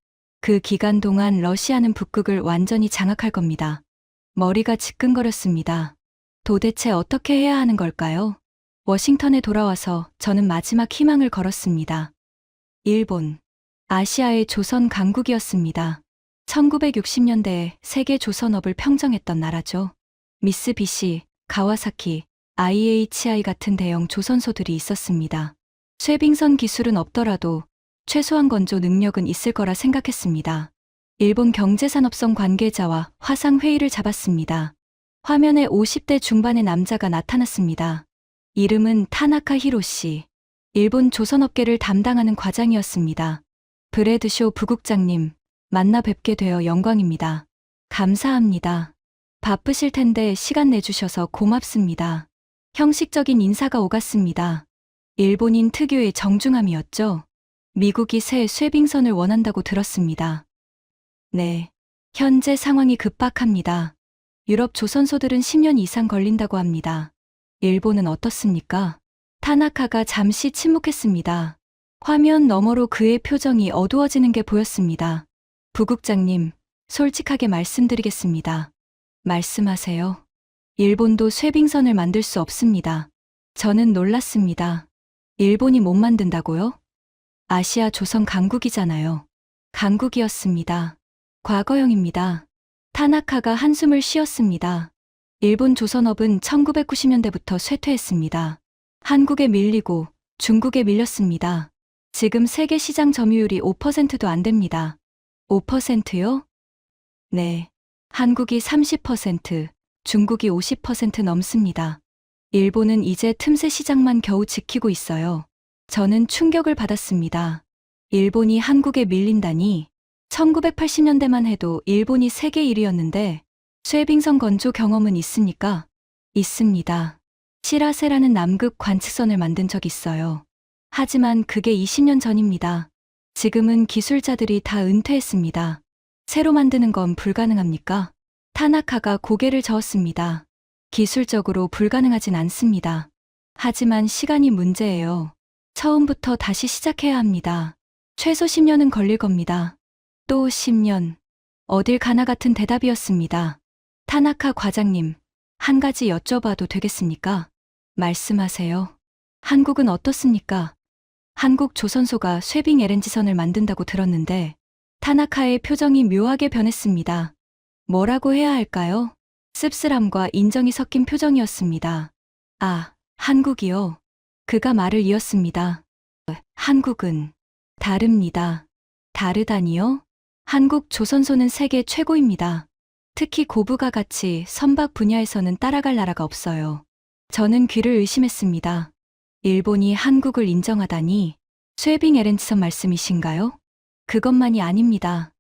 그 기간 동안 러시아는 북극을 완전히 장악할 겁니다. 머리가 지끈거렸습니다. 도대체 어떻게 해야 하는 걸까요? 워싱턴에 돌아와서 저는 마지막 희망을 걸었습니다. 일본, 아시아의 조선 강국이었습니다. 1960년대에 세계 조선업을 평정했던 나라죠. 미쓰비시, 가와사키, IHI 같은 대형 조선소들이 있었습니다. 쇠빙선 기술은 없더라도 최소한 건조 능력은 있을 거라 생각했습니다. 일본 경제산업성 관계자와 화상회의를 잡았습니다. 화면에 50대 중반의 남자가 나타났습니다. 이름은 타나카 히로시. 일본 조선업계를 담당하는 과장이었습니다. 브래드쇼 부국장님, 만나 뵙게 되어 영광입니다. 감사합니다. 바쁘실 텐데 시간 내주셔서 고맙습니다. 형식적인 인사가 오갔습니다. 일본인 특유의 정중함이었죠. 미국이 새 쇠빙선을 원한다고 들었습니다. 네. 현재 상황이 급박합니다. 유럽 조선소들은 10년 이상 걸린다고 합니다. 일본은 어떻습니까? 타나카가 잠시 침묵했습니다. 화면 너머로 그의 표정이 어두워지는 게 보였습니다. 부국장님, 솔직하게 말씀드리겠습니다. 말씀하세요. 일본도 쇠빙선을 만들 수 없습니다. 저는 놀랐습니다. 일본이 못 만든다고요? 아시아 조선 강국이잖아요. 강국이었습니다. 과거형입니다. 타나카가 한숨을 쉬었습니다. 일본 조선업은 1990년대부터 쇠퇴했습니다. 한국에 밀리고 중국에 밀렸습니다. 지금 세계 시장 점유율이 5%도 안 됩니다. 5%요? 네. 한국이 30%, 중국이 50% 넘습니다. 일본은 이제 틈새 시장만 겨우 지키고 있어요. 저는 충격을 받았습니다. 일본이 한국에 밀린다니. 1980년대만 해도 일본이 세계 1위였는데 쇠빙선 건조 경험은 있습니까? 있습니다. 시라세라는 남극 관측선을 만든 적 있어요. 하지만 그게 20년 전입니다. 지금은 기술자들이 다 은퇴했습니다. 새로 만드는 건 불가능합니까? 타나카가 고개를 저었습니다. 기술적으로 불가능하진 않습니다. 하지만 시간이 문제예요. 처음부터 다시 시작해야 합니다. 최소 10년은 걸릴 겁니다. 또 10년. 어딜 가나 같은 대답이었습니다. 타나카 과장님, 한 가지 여쭤봐도 되겠습니까? 말씀하세요. 한국은 어떻습니까? 한국 조선소가 쇠빙 LNG선을 만든다고 들었는데 타나카의 표정이 묘하게 변했습니다. 뭐라고 해야 할까요? 씁쓸함과 인정이 섞인 표정이었습니다. 아, 한국이요. 그가 말을 이었습니다. 한국은 다릅니다. 다르다니요? 한국 조선소는 세계 최고입니다. 특히 고부가 같이 선박 분야에서는 따라갈 나라가 없어요. 저는 귀를 의심했습니다. 일본이 한국을 인정하다니 쇠빙 LNG선 말씀이신가요? 그것만이 아닙니다.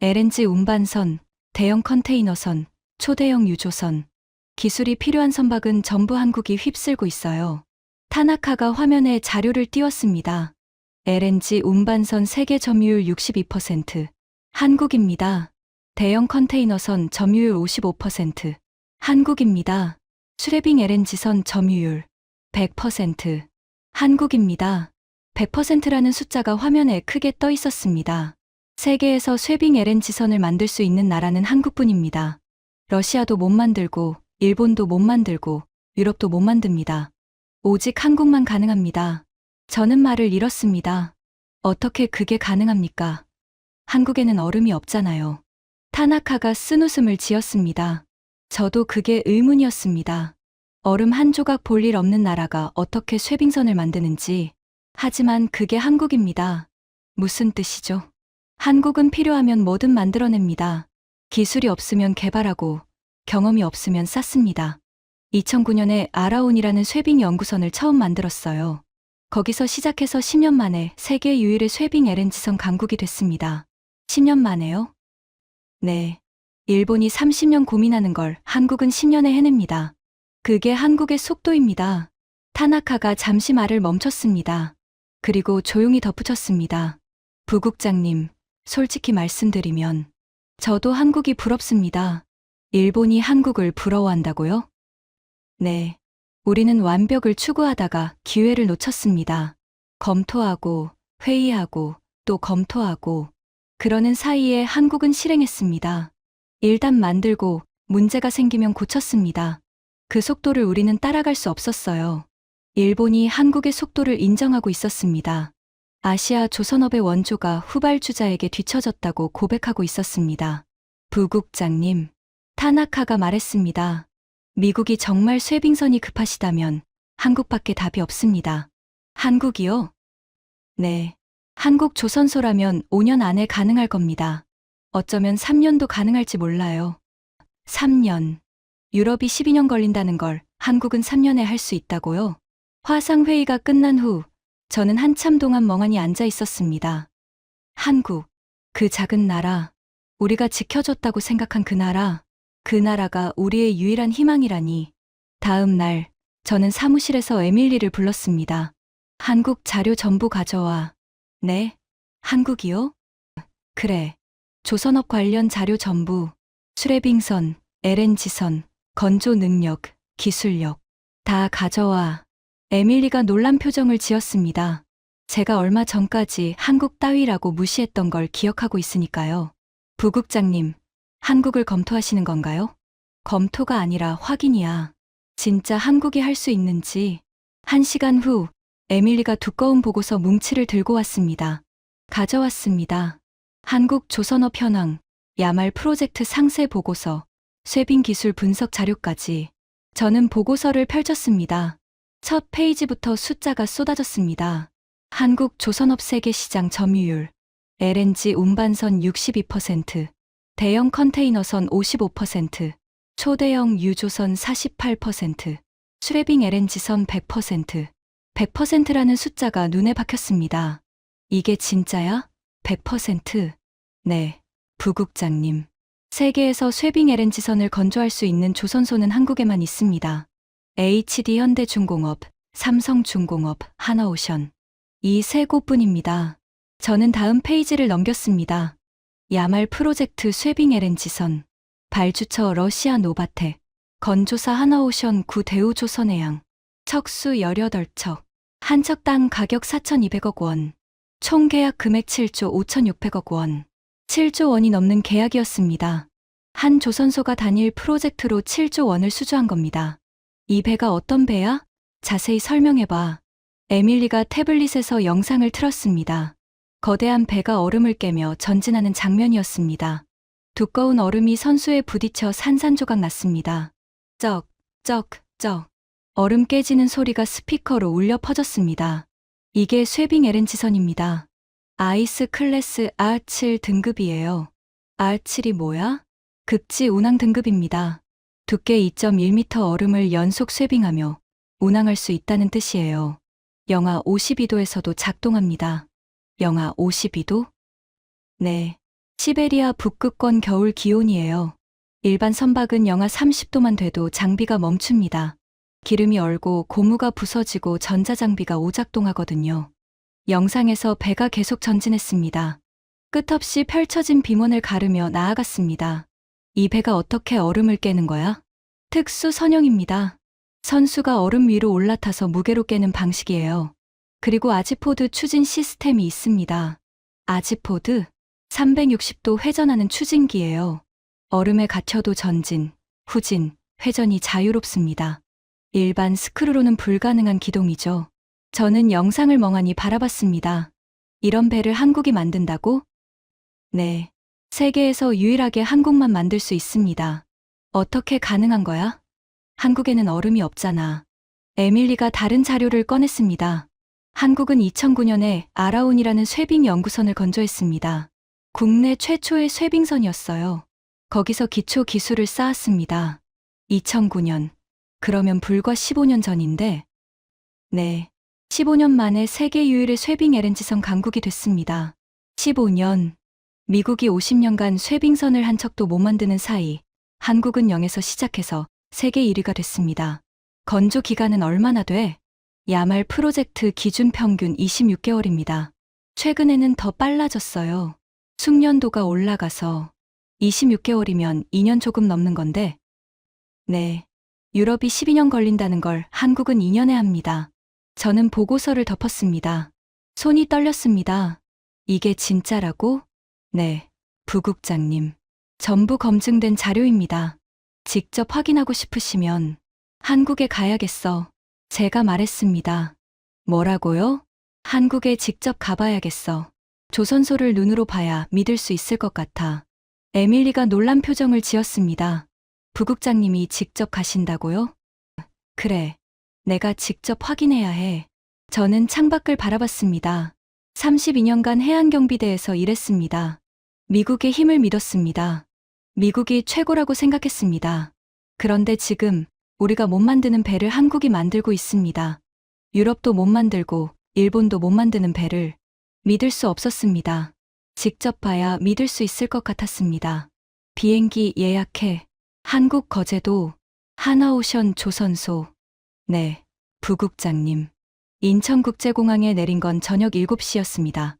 LNG 운반선, 대형 컨테이너선, 초대형 유조선, 기술이 필요한 선박은 전부 한국이 휩쓸고 있어요. 타나카가 화면에 자료를 띄웠습니다. LNG 운반선 세계 점유율 62%, 한국입니다. 대형 컨테이너선 점유율 55%, 한국입니다. 쇠빙 LNG선 점유율 100%, 한국입니다. 100%라는 숫자가 화면에 크게 떠 있었습니다. 세계에서 쇠빙 LNG선을 만들 수 있는 나라는 한국뿐입니다. 러시아도 못 만들고, 일본도 못 만들고, 유럽도 못 만듭니다. 오직 한국만 가능합니다. 저는 말을 잃었습니다. 어떻게 그게 가능합니까? 한국에는 얼음이 없잖아요. 타나카가 쓴웃음을 지었습니다. 저도 그게 의문이었습니다. 얼음 한 조각 볼 일 없는 나라가 어떻게 쇠빙선을 만드는지. 하지만 그게 한국입니다. 무슨 뜻이죠? 한국은 필요하면 뭐든 만들어냅니다. 기술이 없으면 개발하고 경험이 없으면 쌓습니다. 2009년에 아라온이라는 쇠빙 연구선을 처음 만들었어요. 거기서 시작해서 10년 만에 세계 유일의 쇠빙 LNG선 강국이 됐습니다. 10년 만에요? 네. 일본이 30년 고민하는 걸 한국은 10년에 해냅니다. 그게 한국의 속도입니다. 타나카가 잠시 말을 멈췄습니다. 그리고 조용히 덧붙였습니다. 부국장님, 솔직히 말씀드리면 저도 한국이 부럽습니다. 일본이 한국을 부러워한다고요? 네. 우리는 완벽을 추구하다가 기회를 놓쳤습니다. 검토하고 회의하고 또 검토하고 그러는 사이에 한국은 실행했습니다. 일단 만들고 문제가 생기면 고쳤습니다. 그 속도를 우리는 따라갈 수 없었어요. 일본이 한국의 속도를 인정하고 있었습니다. 아시아 조선업의 원조가 후발주자에게 뒤처졌다고 고백하고 있었습니다. 부국장님, 타나카가 말했습니다. 미국이 정말 쇠빙선이 급하시다면 한국밖에 답이 없습니다. 한국이요? 네. 한국 조선소라면 5년 안에 가능할 겁니다. 어쩌면 3년도 가능할지 몰라요. 3년. 유럽이 12년 걸린다는 걸 한국은 3년에 할 수 있다고요? 화상회의가 끝난 후 저는 한참 동안 멍하니 앉아 있었습니다. 한국. 그 작은 나라. 우리가 지켜줬다고 생각한 그 나라. 그 나라가 우리의 유일한 희망이라니. 다음 날 저는 사무실에서 에밀리를 불렀습니다. 한국 자료 전부 가져와. 네? 한국이요? 그래. 조선업 관련 자료 전부. 수레빙선, LNG선, 건조 능력, 기술력. 다 가져와. 에밀리가 놀란 표정을 지었습니다. 제가 얼마 전까지 한국 따위라고 무시했던 걸 기억하고 있으니까요. 부국장님, 한국을 검토하시는 건가요? 검토가 아니라 확인이야. 진짜 한국이 할 수 있는지. 1시간 후 에밀리가 두꺼운 보고서 뭉치를 들고 왔습니다. 가져왔습니다. 한국 조선업 현황, 야말 프로젝트 상세 보고서, 쇠빙 기술 분석 자료까지. 저는 보고서를 펼쳤습니다. 첫 페이지부터 숫자가 쏟아졌습니다. 한국 조선업 세계 시장 점유율, LNG 운반선 62%, 대형 컨테이너선 55%, 초대형 유조선 48%, 수레빙 LNG선 100%, 100%라는 숫자가 눈에 박혔습니다. 이게 진짜야? 100%? 네, 부국장님. 세계에서 쇠빙 LNG선을 건조할 수 있는 조선소는 한국에만 있습니다. HD 현대중공업, 삼성중공업, 하나오션. 이 세 곳뿐입니다. 저는 다음 페이지를 넘겼습니다. 야말 프로젝트 쇠빙 LNG선, 발주처 러시아 노바텍, 건조사 하나오션 9 대우조선해양, 척수 18척, 한 척당 가격 4,200억 원, 총 계약 금액 7조 5,600억 원, 7조 원이 넘는 계약이었습니다. 한 조선소가 단일 프로젝트로 7조 원을 수주한 겁니다. 이 배가 어떤 배야? 자세히 설명해봐. 에밀리가 태블릿에서 영상을 틀었습니다. 거대한 배가 얼음을 깨며 전진하는 장면이었습니다. 두꺼운 얼음이 선수에 부딪혀 산산조각 났습니다. 쩍, 쩍, 쩍. 얼음 깨지는 소리가 스피커로 울려 퍼졌습니다. 이게 쇠빙 LNG선입니다. 아이스 클래스 R7 등급이에요. R7이 뭐야? 급지 운항 등급입니다. 두께 2.1m 얼음을 연속 쇠빙하며 운항할 수 있다는 뜻이에요. 영하 52도에서도 작동합니다. 영하 52도? 네. 시베리아 북극권 겨울 기온이에요. 일반 선박은 영하 30도만 돼도 장비가 멈춥니다. 기름이 얼고 고무가 부서지고 전자장비가 오작동하거든요. 영상에서 배가 계속 전진했습니다. 끝없이 펼쳐진 빙원을 가르며 나아갔습니다. 이 배가 어떻게 얼음을 깨는 거야? 특수 선형입니다. 선수가 얼음 위로 올라타서 무게로 깨는 방식이에요. 그리고 아지포드 추진 시스템이 있습니다. 아지포드? 360도 회전하는 추진기예요. 얼음에 갇혀도 전진, 후진, 회전이 자유롭습니다. 일반 스크루로는 불가능한 기동이죠. 저는 영상을 멍하니 바라봤습니다. 이런 배를 한국이 만든다고? 네. 세계에서 유일하게 한국만 만들 수 있습니다. 어떻게 가능한 거야? 한국에는 얼음이 없잖아. 에밀리가 다른 자료를 꺼냈습니다. 한국은 2009년에 아라온이라는 쇠빙 연구선을 건조했습니다. 국내 최초의 쇠빙선이었어요. 거기서 기초 기술을 쌓았습니다. 2009년. 그러면 불과 15년 전인데, 네. 15년 만에 세계 유일의 쇠빙 LNG선 강국이 됐습니다. 15년. 미국이 50년간 쇠빙선을 한 척도 못 만드는 사이, 한국은 0에서 시작해서 세계 1위가 됐습니다. 건조 기간은 얼마나 돼? 야말 프로젝트 기준 평균 26개월입니다. 최근에는 더 빨라졌어요. 숙련도가 올라가서 26개월이면 2년 조금 넘는 건데, 네. 유럽이 12년 걸린다는 걸 한국은 2년에 합니다. 저는 보고서를 덮었습니다. 손이 떨렸습니다. 이게 진짜라고? 네. 부국장님. 전부 검증된 자료입니다. 직접 확인하고 싶으시면 한국에 가야겠어. 제가 말했습니다. 뭐라고요? 한국에 직접 가봐야겠어. 조선소를 눈으로 봐야 믿을 수 있을 것 같아. 에밀리가 놀란 표정을 지었습니다. 부국장님이 직접 가신다고요? 그래. 내가 직접 확인해야 해. 저는 창밖을 바라봤습니다. 32년간 해안경비대에서 일했습니다. 미국의 힘을 믿었습니다. 미국이 최고라고 생각했습니다. 그런데 지금 우리가 못 만드는 배를 한국이 만들고 있습니다. 유럽도 못 만들고 일본도 못 만드는 배를 믿을 수 없었습니다. 직접 봐야 믿을 수 있을 것 같았습니다. 비행기 예약해. 한국 거제도 하나오션 조선소. 네, 부국장님. 인천국제공항에 내린 건 저녁 7시였습니다.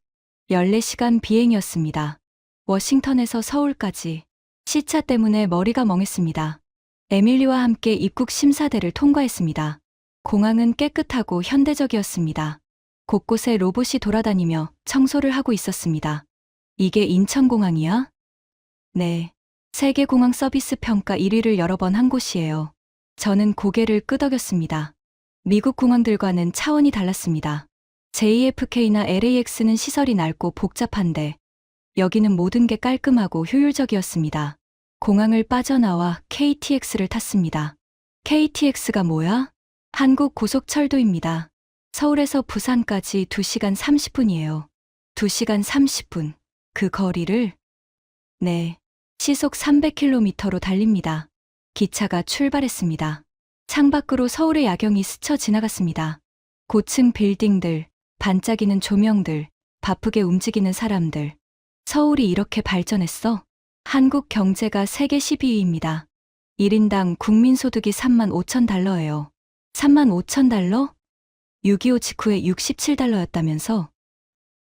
14시간 비행이었습니다. 워싱턴에서 서울까지. 시차 때문에 머리가 멍했습니다. 에밀리와 함께 입국 심사대를 통과했습니다. 공항은 깨끗하고 현대적이었습니다. 곳곳에 로봇이 돌아다니며 청소를 하고 있었습니다. 이게 인천공항이야? 네. 세계공항 서비스 평가 1위를 여러 번 한 곳이에요. 저는 고개를 끄덕였습니다. 미국 공항들과는 차원이 달랐습니다. JFK나 LAX는 시설이 낡고 복잡한데 여기는 모든 게 깔끔하고 효율적이었습니다. 공항을 빠져나와 KTX를 탔습니다. KTX가 뭐야? 한국 고속철도입니다. 서울에서 부산까지 2시간 30분이에요. 2시간 30분. 그 거리를? 네. 시속 300km로 달립니다. 기차가 출발했습니다. 창밖으로 서울의 야경이 스쳐 지나갔습니다. 고층 빌딩들, 반짝이는 조명들, 바쁘게 움직이는 사람들. 서울이 이렇게 발전했어? 한국 경제가 세계 12위입니다. 1인당 국민소득이 35,000달러예요. 35,000달러? 6.25 직후에 67달러였다면서?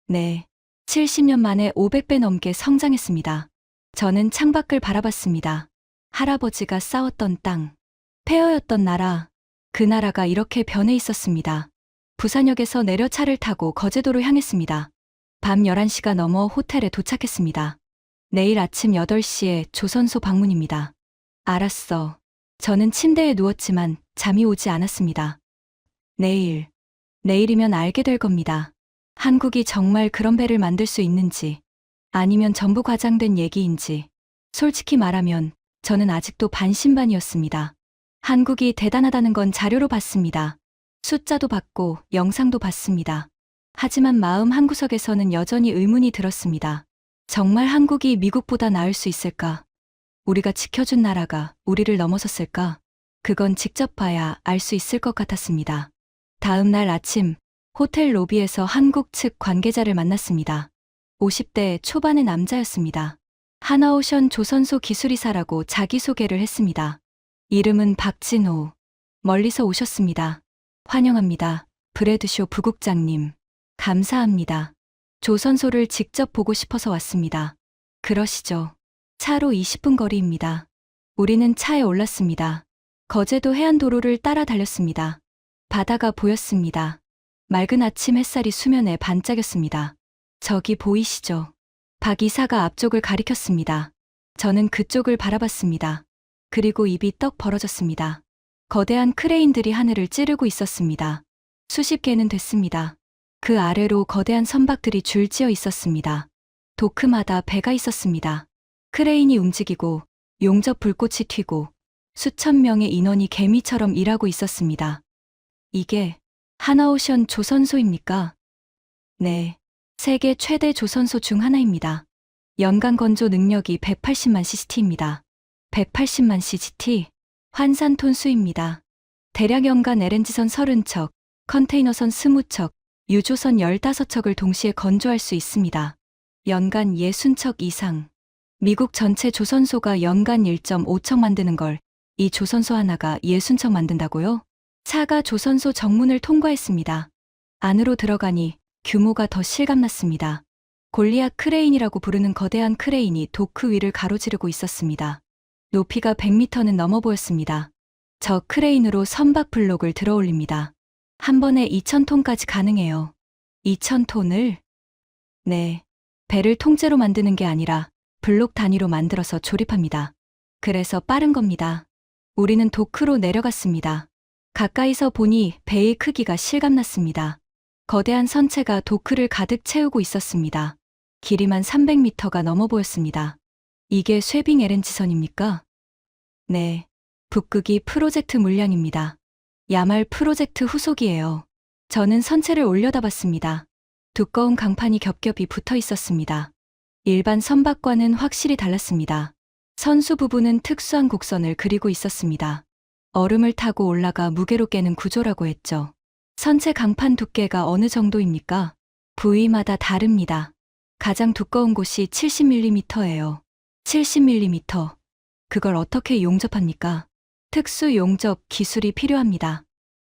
네. 70년 만에 500배 넘게 성장했습니다. 저는 창밖을 바라봤습니다. 할아버지가 싸웠던 땅, 폐허였던 나라, 그 나라가 이렇게 변해 있었습니다. 부산역에서 내려 차를 타고 거제도로 향했습니다. 밤 11시가 넘어 호텔에 도착했습니다. 내일 아침 8시에 조선소 방문입니다. 알았어. 저는 침대에 누웠지만 잠이 오지 않았습니다. 내일이면 알게 될 겁니다. 한국이 정말 그런 배를 만들 수 있는지, 아니면 전부 과장된 얘기인지. 솔직히 말하면 저는 아직도 반신반의였습니다. 한국이 대단하다는 건 자료로 봤습니다. 숫자도 봤고 영상도 봤습니다. 하지만 마음 한구석에서는 여전히 의문이 들었습니다. 정말 한국이 미국보다 나을 수 있을까? 우리가 지켜준 나라가 우리를 넘어섰을까? 그건 직접 봐야 알 수 있을 것 같았습니다. 다음 날 아침, 호텔 로비에서 한국 측 관계자를 만났습니다. 50대 초반의 남자였습니다. 하나오션 조선소 기술이사라고 자기소개를 했습니다. 이름은 박진호. 멀리서 오셨습니다. 환영합니다. 브래드쇼 부국장님. 감사합니다. 조선소를 직접 보고 싶어서 왔습니다. 그러시죠. 차로 20분 거리입니다. 우리는 차에 올랐습니다. 거제도 해안도로를 따라 달렸습니다. 바다가 보였습니다. 맑은 아침 햇살이 수면에 반짝였습니다. 저기 보이시죠? 박 이사가 앞쪽을 가리켰습니다. 저는 그쪽을 바라봤습니다. 그리고 입이 떡 벌어졌습니다. 거대한 크레인들이 하늘을 찌르고 있었습니다. 수십 개는 됐습니다. 그 아래로 거대한 선박들이 줄지어 있었습니다. 도크마다 배가 있었습니다. 크레인이 움직이고 용접 불꽃이 튀고 수천 명의 인원이 개미처럼 일하고 있었습니다. 이게 하나오션 조선소입니까? 네. 세계 최대 조선소 중 하나입니다. 연간 건조 능력이 180만 CCT입니다. 180만 CCT? 환산톤 수입니다. 대략 연간 LNG선 30척, 컨테이너선 20척, 유조선 15척을 동시에 건조할 수 있습니다. 연간 60척 이상. 미국 전체 조선소가 연간 1.5척 만드는 걸 이 조선소 하나가 60척 만든다고요? 차가 조선소 정문을 통과했습니다. 안으로 들어가니 규모가 더 실감났습니다. 골리앗 크레인이라고 부르는 거대한 크레인이 도크 위를 가로지르고 있었습니다. 높이가 100m는 넘어 보였습니다. 저 크레인으로 선박 블록을 들어 올립니다. 한 번에 2,000톤까지 가능해요. 2,000톤을? 네. 배를 통째로 만드는 게 아니라 블록 단위로 만들어서 조립합니다. 그래서 빠른 겁니다. 우리는 도크로 내려갔습니다. 가까이서 보니 배의 크기가 실감났습니다. 거대한 선체가 도크를 가득 채우고 있었습니다. 길이만 300m가 넘어 보였습니다. 이게 쇠빙 LNG선입니까? 네. 북극이 프로젝트 물량입니다. 야말 프로젝트 후속이에요. 저는 선체를 올려다봤습니다. 두꺼운 강판이 겹겹이 붙어 있었습니다. 일반 선박과는 확실히 달랐습니다. 선수 부분은 특수한 곡선을 그리고 있었습니다. 얼음을 타고 올라가 무게로 깨는 구조라고 했죠. 선체 강판 두께가 어느 정도입니까? 부위마다 다릅니다. 가장 두꺼운 곳이 70mm예요. 70mm. 그걸 어떻게 용접합니까? 특수 용접 기술이 필요합니다.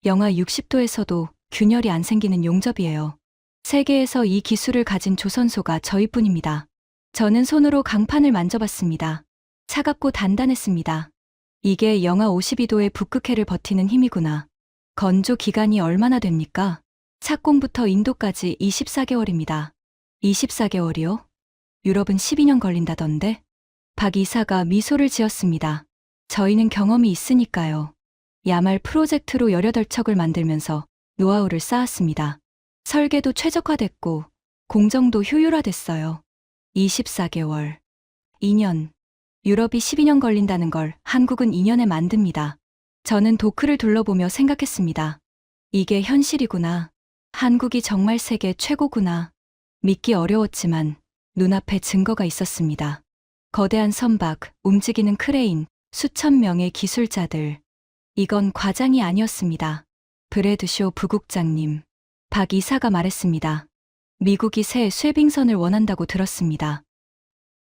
영하 60도에서도 균열이 안 생기는 용접이에요. 세계에서 이 기술을 가진 조선소가 저희뿐입니다. 저는 손으로 강판을 만져봤습니다. 차갑고 단단했습니다. 이게 영하 52도의 북극해를 버티는 힘이구나. 건조 기간이 얼마나 됩니까? 착공부터 인도까지 24개월입니다. 24개월이요? 유럽은 12년 걸린다던데? 박 이사가 미소를 지었습니다. 저희는 경험이 있으니까요. 야말 프로젝트로 18척을 만들면서 노하우를 쌓았습니다. 설계도 최적화됐고 공정도 효율화됐어요. 24개월. 2년. 유럽이 12년 걸린다는 걸 한국은 2년에 만듭니다. 저는 도크를 둘러보며 생각했습니다. 이게 현실이구나. 한국이 정말 세계 최고구나. 믿기 어려웠지만 눈앞에 증거가 있었습니다. 거대한 선박, 움직이는 크레인, 수천 명의 기술자들. 이건 과장이 아니었습니다. 브래드쇼 부국장님. 박 이사가 말했습니다. 미국이 새 쇠빙선을 원한다고 들었습니다.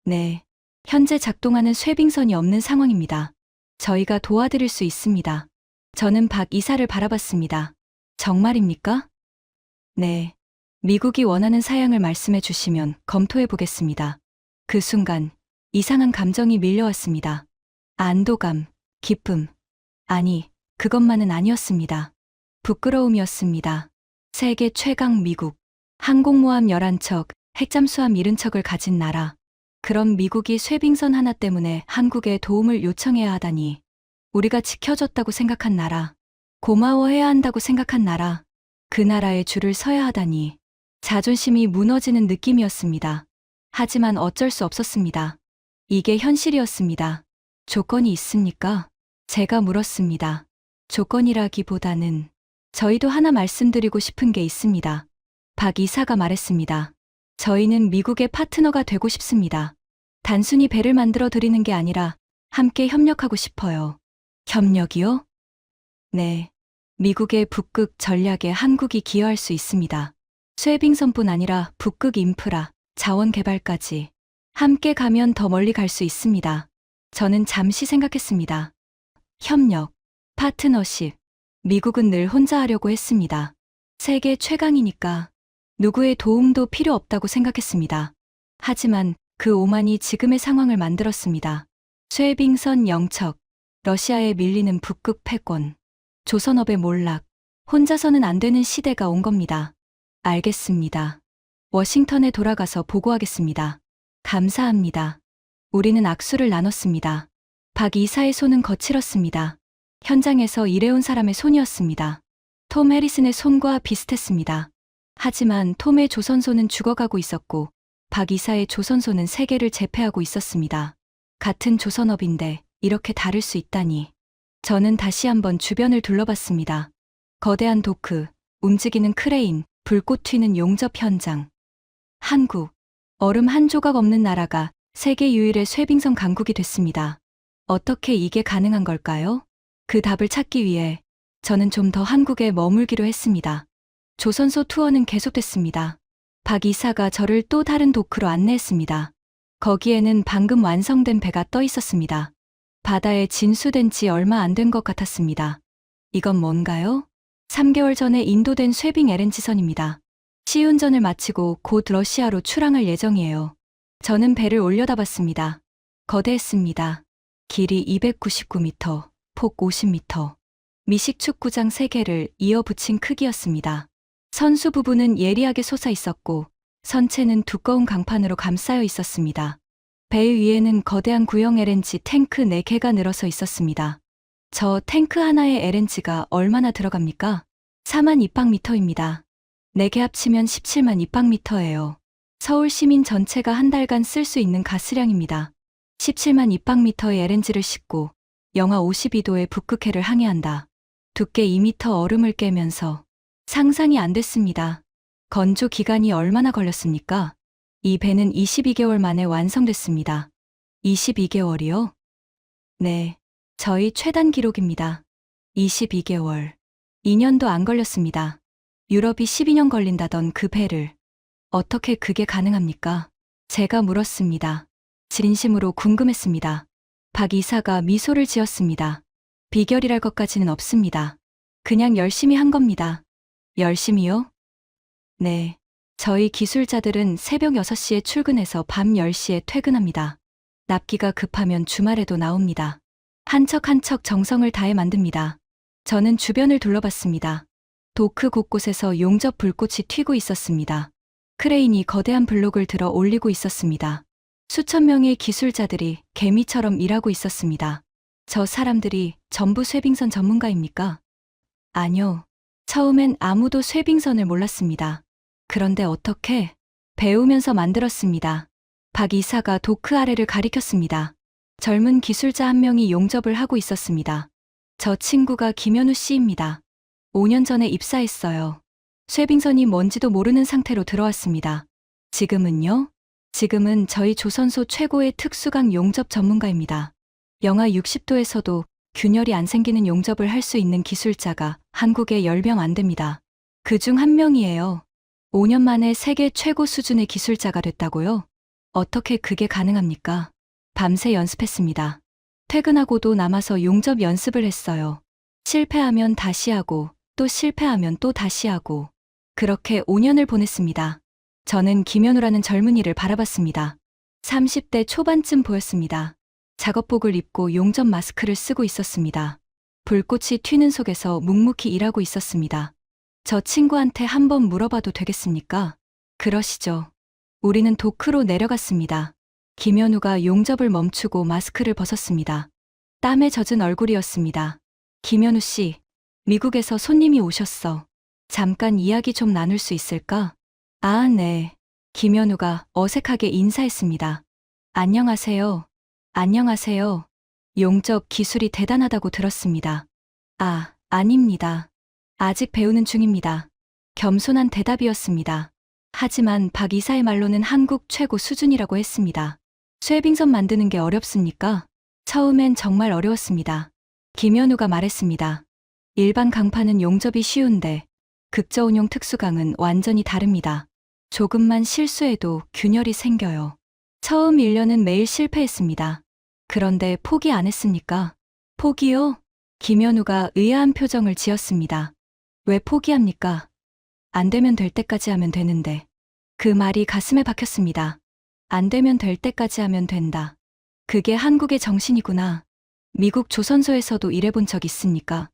네. 현재 작동하는 쇠빙선이 없는 상황입니다. 저희가 도와드릴 수 있습니다. 저는 박 이사를 바라봤습니다. 정말입니까? 네. 미국이 원하는 사양을 말씀해 주시면 검토해 보겠습니다. 그 순간 이상한 감정이 밀려왔습니다. 안도감, 기쁨. 아니, 그것만은 아니었습니다. 부끄러움이었습니다. 세계 최강 미국. 항공모함 11척, 핵잠수함 70척을 가진 나라. 그럼 미국이 쇠빙선 하나 때문에 한국에 도움을 요청해야 하다니. 우리가 지켜줬다고 생각한 나라. 고마워해야 한다고 생각한 나라. 그 나라에 줄을 서야 하다니. 자존심이 무너지는 느낌이었습니다. 하지만 어쩔 수 없었습니다. 이게 현실이었습니다. 조건이 있습니까? 제가 물었습니다. 조건이라기보다는 저희도 하나 말씀드리고 싶은 게 있습니다. 박 이사가 말했습니다. 저희는 미국의 파트너가 되고 싶습니다. 단순히 배를 만들어 드리는 게 아니라 함께 협력하고 싶어요. 협력이요? 네. 미국의 북극 전략에 한국이 기여할 수 있습니다. 쇠빙선뿐 아니라 북극 인프라, 자원 개발까지. 함께 가면 더 멀리 갈 수 있습니다. 저는 잠시 생각했습니다. 협력, 파트너십. 미국은 늘 혼자 하려고 했습니다. 세계 최강이니까 누구의 도움도 필요 없다고 생각했습니다. 하지만 그 오만이 지금의 상황을 만들었습니다. 쇠빙선 영척, 러시아에 밀리는 북극 패권, 조선업의 몰락, 혼자서는 안 되는 시대가 온 겁니다. 알겠습니다. 워싱턴에 돌아가서 보고하겠습니다. 감사합니다. 우리는 악수를 나눴습니다. 박 이사의 손은 거칠었습니다. 현장에서 일해온 사람의 손이었습니다. 톰 해리슨의 손과 비슷했습니다. 하지만 톰의 조선소는 죽어가고 있었고 박 이사의 조선소는 세계를 제패하고 있었습니다. 같은 조선업인데 이렇게 다를 수 있다니. 저는 다시 한번 주변을 둘러봤습니다. 거대한 도크, 움직이는 크레인, 불꽃 튀는 용접 현장. 한국, 얼음 한 조각 없는 나라가 세계 유일의 쇠빙선 강국이 됐습니다. 어떻게 이게 가능한 걸까요? 그 답을 찾기 위해 저는 좀 더 한국에 머물기로 했습니다. 조선소 투어는 계속됐습니다. 박 이사가 저를 또 다른 도크로 안내했습니다. 거기에는 방금 완성된 배가 떠 있었습니다. 바다에 진수된 지 얼마 안 된 것 같았습니다. 이건 뭔가요? 3개월 전에 인도된 쇠빙 LNG선입니다. 시운전을 마치고 곧 러시아로 출항할 예정이에요. 저는 배를 올려다봤습니다. 거대했습니다. 길이 299m, 폭 50m. 미식 축구장 3개를 이어붙인 크기였습니다. 선수 부분은 예리하게 솟아 있었고 선체는 두꺼운 강판으로 감싸여 있었습니다. 배 위에는 거대한 구형 LNG 탱크 4개가 늘어서 있었습니다. 저 탱크 하나에 LNG가 얼마나 들어갑니까? 4만 입방미터입니다. 4개 합치면 17만 입방미터예요. 서울 시민 전체가 한 달간 쓸 수 있는 가스량입니다. 17만 입방미터의 LNG를 싣고 영하 52도의 북극해를 항해한다. 두께 2m 얼음을 깨면서 상상이 안 됐습니다. 건조 기간이 얼마나 걸렸습니까? 이 배는 22개월 만에 완성됐습니다. 22개월이요? 네, 저희 최단 기록입니다. 22개월. 2년도 안 걸렸습니다. 유럽이 12년 걸린다던 그 배를. 어떻게 그게 가능합니까? 제가 물었습니다. 진심으로 궁금했습니다. 박 이사가 미소를 지었습니다. 비결이랄 것까지는 없습니다. 그냥 열심히 한 겁니다. 열심히요? 네. 저희 기술자들은 새벽 6시에 출근해서 밤 10시에 퇴근합니다. 납기가 급하면 주말에도 나옵니다. 한 척 한 척 정성을 다해 만듭니다. 저는 주변을 둘러봤습니다. 도크 곳곳에서 용접 불꽃이 튀고 있었습니다. 크레인이 거대한 블록을 들어 올리고 있었습니다. 수천 명의 기술자들이 개미처럼 일하고 있었습니다. 저 사람들이 전부 쇠빙선 전문가입니까? 아니요. 처음엔 아무도 쇠빙선을 몰랐습니다. 그런데 어떻게? 배우면서 만들었습니다. 박 이사가 도크 아래를 가리켰습니다. 젊은 기술자 한 명이 용접을 하고 있었습니다. 저 친구가 김현우 씨입니다. 5년 전에 입사했어요. 쇠빙선이 뭔지도 모르는 상태로 들어왔습니다. 지금은요? 지금은 저희 조선소 최고의 특수강 용접 전문가입니다. 영하 60도에서도 균열이 안 생기는 용접을 할 수 있는 기술자가 한국에 10명 안 됩니다. 그중 한 명이에요. 5년 만에 세계 최고 수준의 기술자가 됐다고요? 어떻게 그게 가능합니까? 밤새 연습했습니다. 퇴근하고도 남아서 용접 연습을 했어요. 실패하면 다시 하고 또 실패하면 또 다시 하고 그렇게 5년을 보냈습니다. 저는 김현우라는 젊은이를 바라봤습니다. 30대 초반쯤 보였습니다. 작업복을 입고 용접 마스크를 쓰고 있었습니다. 불꽃이 튀는 속에서 묵묵히 일하고 있었습니다. 저 친구한테 한번 물어봐도 되겠습니까? 그러시죠. 우리는 도크로 내려갔습니다. 김현우가 용접을 멈추고 마스크를 벗었습니다. 땀에 젖은 얼굴이었습니다. 김현우 씨, 미국에서 손님이 오셨어. 잠깐 이야기 좀 나눌 수 있을까? 아, 네. 김현우가 어색하게 인사했습니다. 안녕하세요. 안녕하세요. 용접 기술이 대단하다고 들었습니다. 아, 아닙니다. 아직 배우는 중입니다. 겸손한 대답이었습니다. 하지만 박 이사의 말로는 한국 최고 수준이라고 했습니다. 쇠빙선 만드는 게 어렵습니까? 처음엔 정말 어려웠습니다. 김현우가 말했습니다. 일반 강판은 용접이 쉬운데 극저온용 특수강은 완전히 다릅니다. 조금만 실수해도 균열이 생겨요. 처음 1년은 매일 실패했습니다. 그런데 포기 안 했습니까? 포기요? 김현우가 의아한 표정을 지었습니다. 왜 포기합니까? 안 되면 될 때까지 하면 되는데. 그 말이 가슴에 박혔습니다. 안 되면 될 때까지 하면 된다. 그게 한국의 정신이구나. 미국 조선소에서도 일해본 적 있습니까?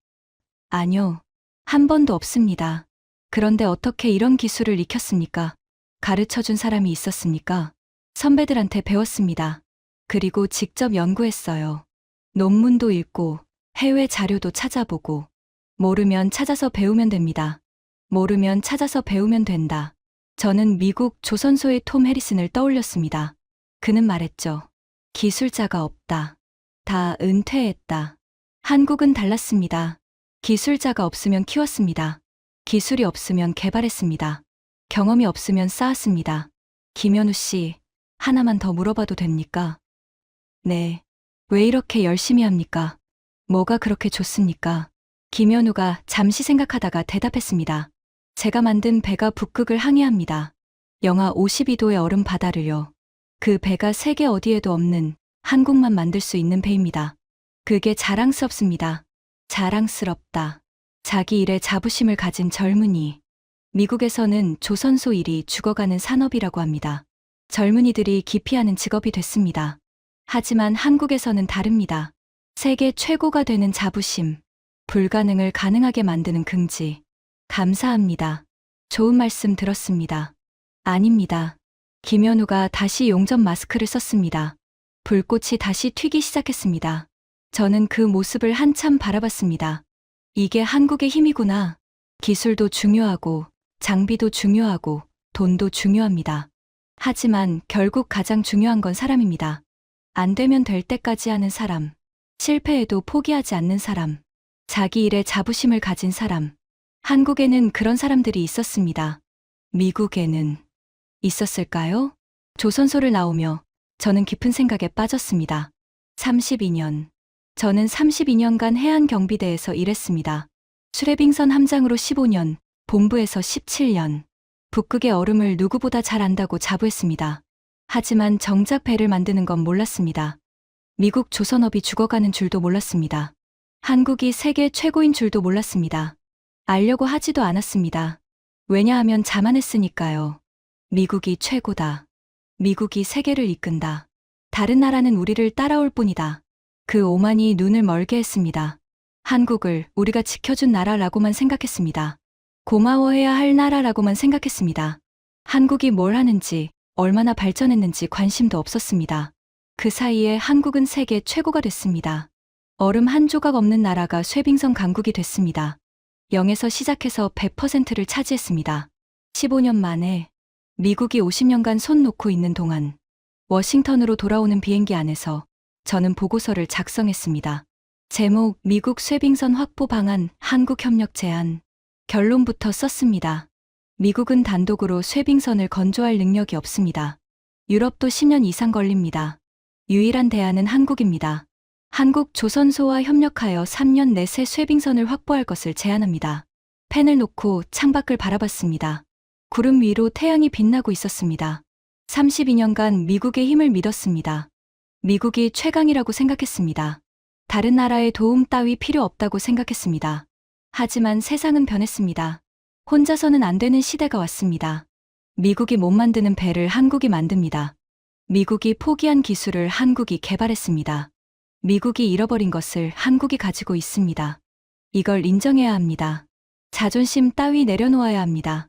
아니요. 한 번도 없습니다. 그런데 어떻게 이런 기술을 익혔습니까? 가르쳐준 사람이 있었습니까? 선배들한테 배웠습니다. 그리고 직접 연구했어요. 논문도 읽고 해외 자료도 찾아보고 모르면 찾아서 배우면 됩니다. 모르면 찾아서 배우면 된다. 저는 미국 조선소의 톰 해리슨을 떠올렸습니다. 그는 말했죠. 기술자가 없다. 다 은퇴했다. 한국은 달랐습니다. 기술자가 없으면 키웠습니다. 기술이 없으면 개발했습니다. 경험이 없으면 쌓았습니다. 김현우 씨, 하나만 더 물어봐도 됩니까? 네. 왜 이렇게 열심히 합니까? 뭐가 그렇게 좋습니까? 김현우가 잠시 생각하다가 대답했습니다. 제가 만든 배가 북극을 항해합니다. 영하 52도의 얼음 바다를요. 그 배가 세계 어디에도 없는 한국만 만들 수 있는 배입니다. 그게 자랑스럽습니다. 자랑스럽다. 자기 일에 자부심을 가진 젊은이. 미국에서는 조선소 일이 죽어가는 산업이라고 합니다. 젊은이들이 기피하는 직업이 됐습니다. 하지만 한국에서는 다릅니다. 세계 최고가 되는 자부심. 불가능을 가능하게 만드는 긍지. 감사합니다. 좋은 말씀 들었습니다. 아닙니다. 김현우가 다시 용접 마스크를 썼습니다. 불꽃이 다시 튀기 시작했습니다. 저는 그 모습을 한참 바라봤습니다. 이게 한국의 힘이구나. 기술도 중요하고, 장비도 중요하고, 돈도 중요합니다. 하지만 결국 가장 중요한 건 사람입니다. 안 되면 될 때까지 하는 사람. 실패해도 포기하지 않는 사람. 자기 일에 자부심을 가진 사람. 한국에는 그런 사람들이 있었습니다. 미국에는 있었을까요? 조선소를 나오며 저는 깊은 생각에 빠졌습니다. 32년. 저는 32년간 해안경비대에서 일했습니다. 수레빙선 함장으로 15년, 본부에서 17년. 북극의 얼음을 누구보다 잘 안다고 자부했습니다. 하지만 정작 배를 만드는 건 몰랐습니다. 미국 조선업이 죽어가는 줄도 몰랐습니다. 한국이 세계 최고인 줄도 몰랐습니다. 알려고 하지도 않았습니다. 왜냐하면 자만했으니까요. 미국이 최고다. 미국이 세계를 이끈다. 다른 나라는 우리를 따라올 뿐이다. 그 오만이 눈을 멀게 했습니다. 한국을 우리가 지켜준 나라라고만 생각했습니다. 고마워해야 할 나라라고만 생각했습니다. 한국이 뭘 하는지, 얼마나 발전했는지 관심도 없었습니다. 그 사이에 한국은 세계 최고가 됐습니다. 얼음 한 조각 없는 나라가 쇠빙선 강국이 됐습니다. 0에서 시작해서 100%를 차지했습니다. 15년 만에 미국이 50년간 손 놓고 있는 동안 워싱턴으로 돌아오는 비행기 안에서 저는 보고서를 작성했습니다. 제목 미국 쇠빙선 확보 방안 한국 협력 제안. 결론부터 썼습니다. 미국은 단독으로 쇠빙선을 건조할 능력이 없습니다. 유럽도 10년 이상 걸립니다. 유일한 대안은 한국입니다. 한국 조선소와 협력하여 3년 내 새 쇠빙선을 확보할 것을 제안합니다. 펜을 놓고 창밖을 바라봤습니다. 구름 위로 태양이 빛나고 있었습니다. 32년간 미국의 힘을 믿었습니다. 미국이 최강이라고 생각했습니다. 다른 나라의 도움 따위 필요 없다고 생각했습니다. 하지만 세상은 변했습니다. 혼자서는 안 되는 시대가 왔습니다. 미국이 못 만드는 배를 한국이 만듭니다. 미국이 포기한 기술을 한국이 개발했습니다. 미국이 잃어버린 것을 한국이 가지고 있습니다. 이걸 인정해야 합니다. 자존심 따위 내려놓아야 합니다.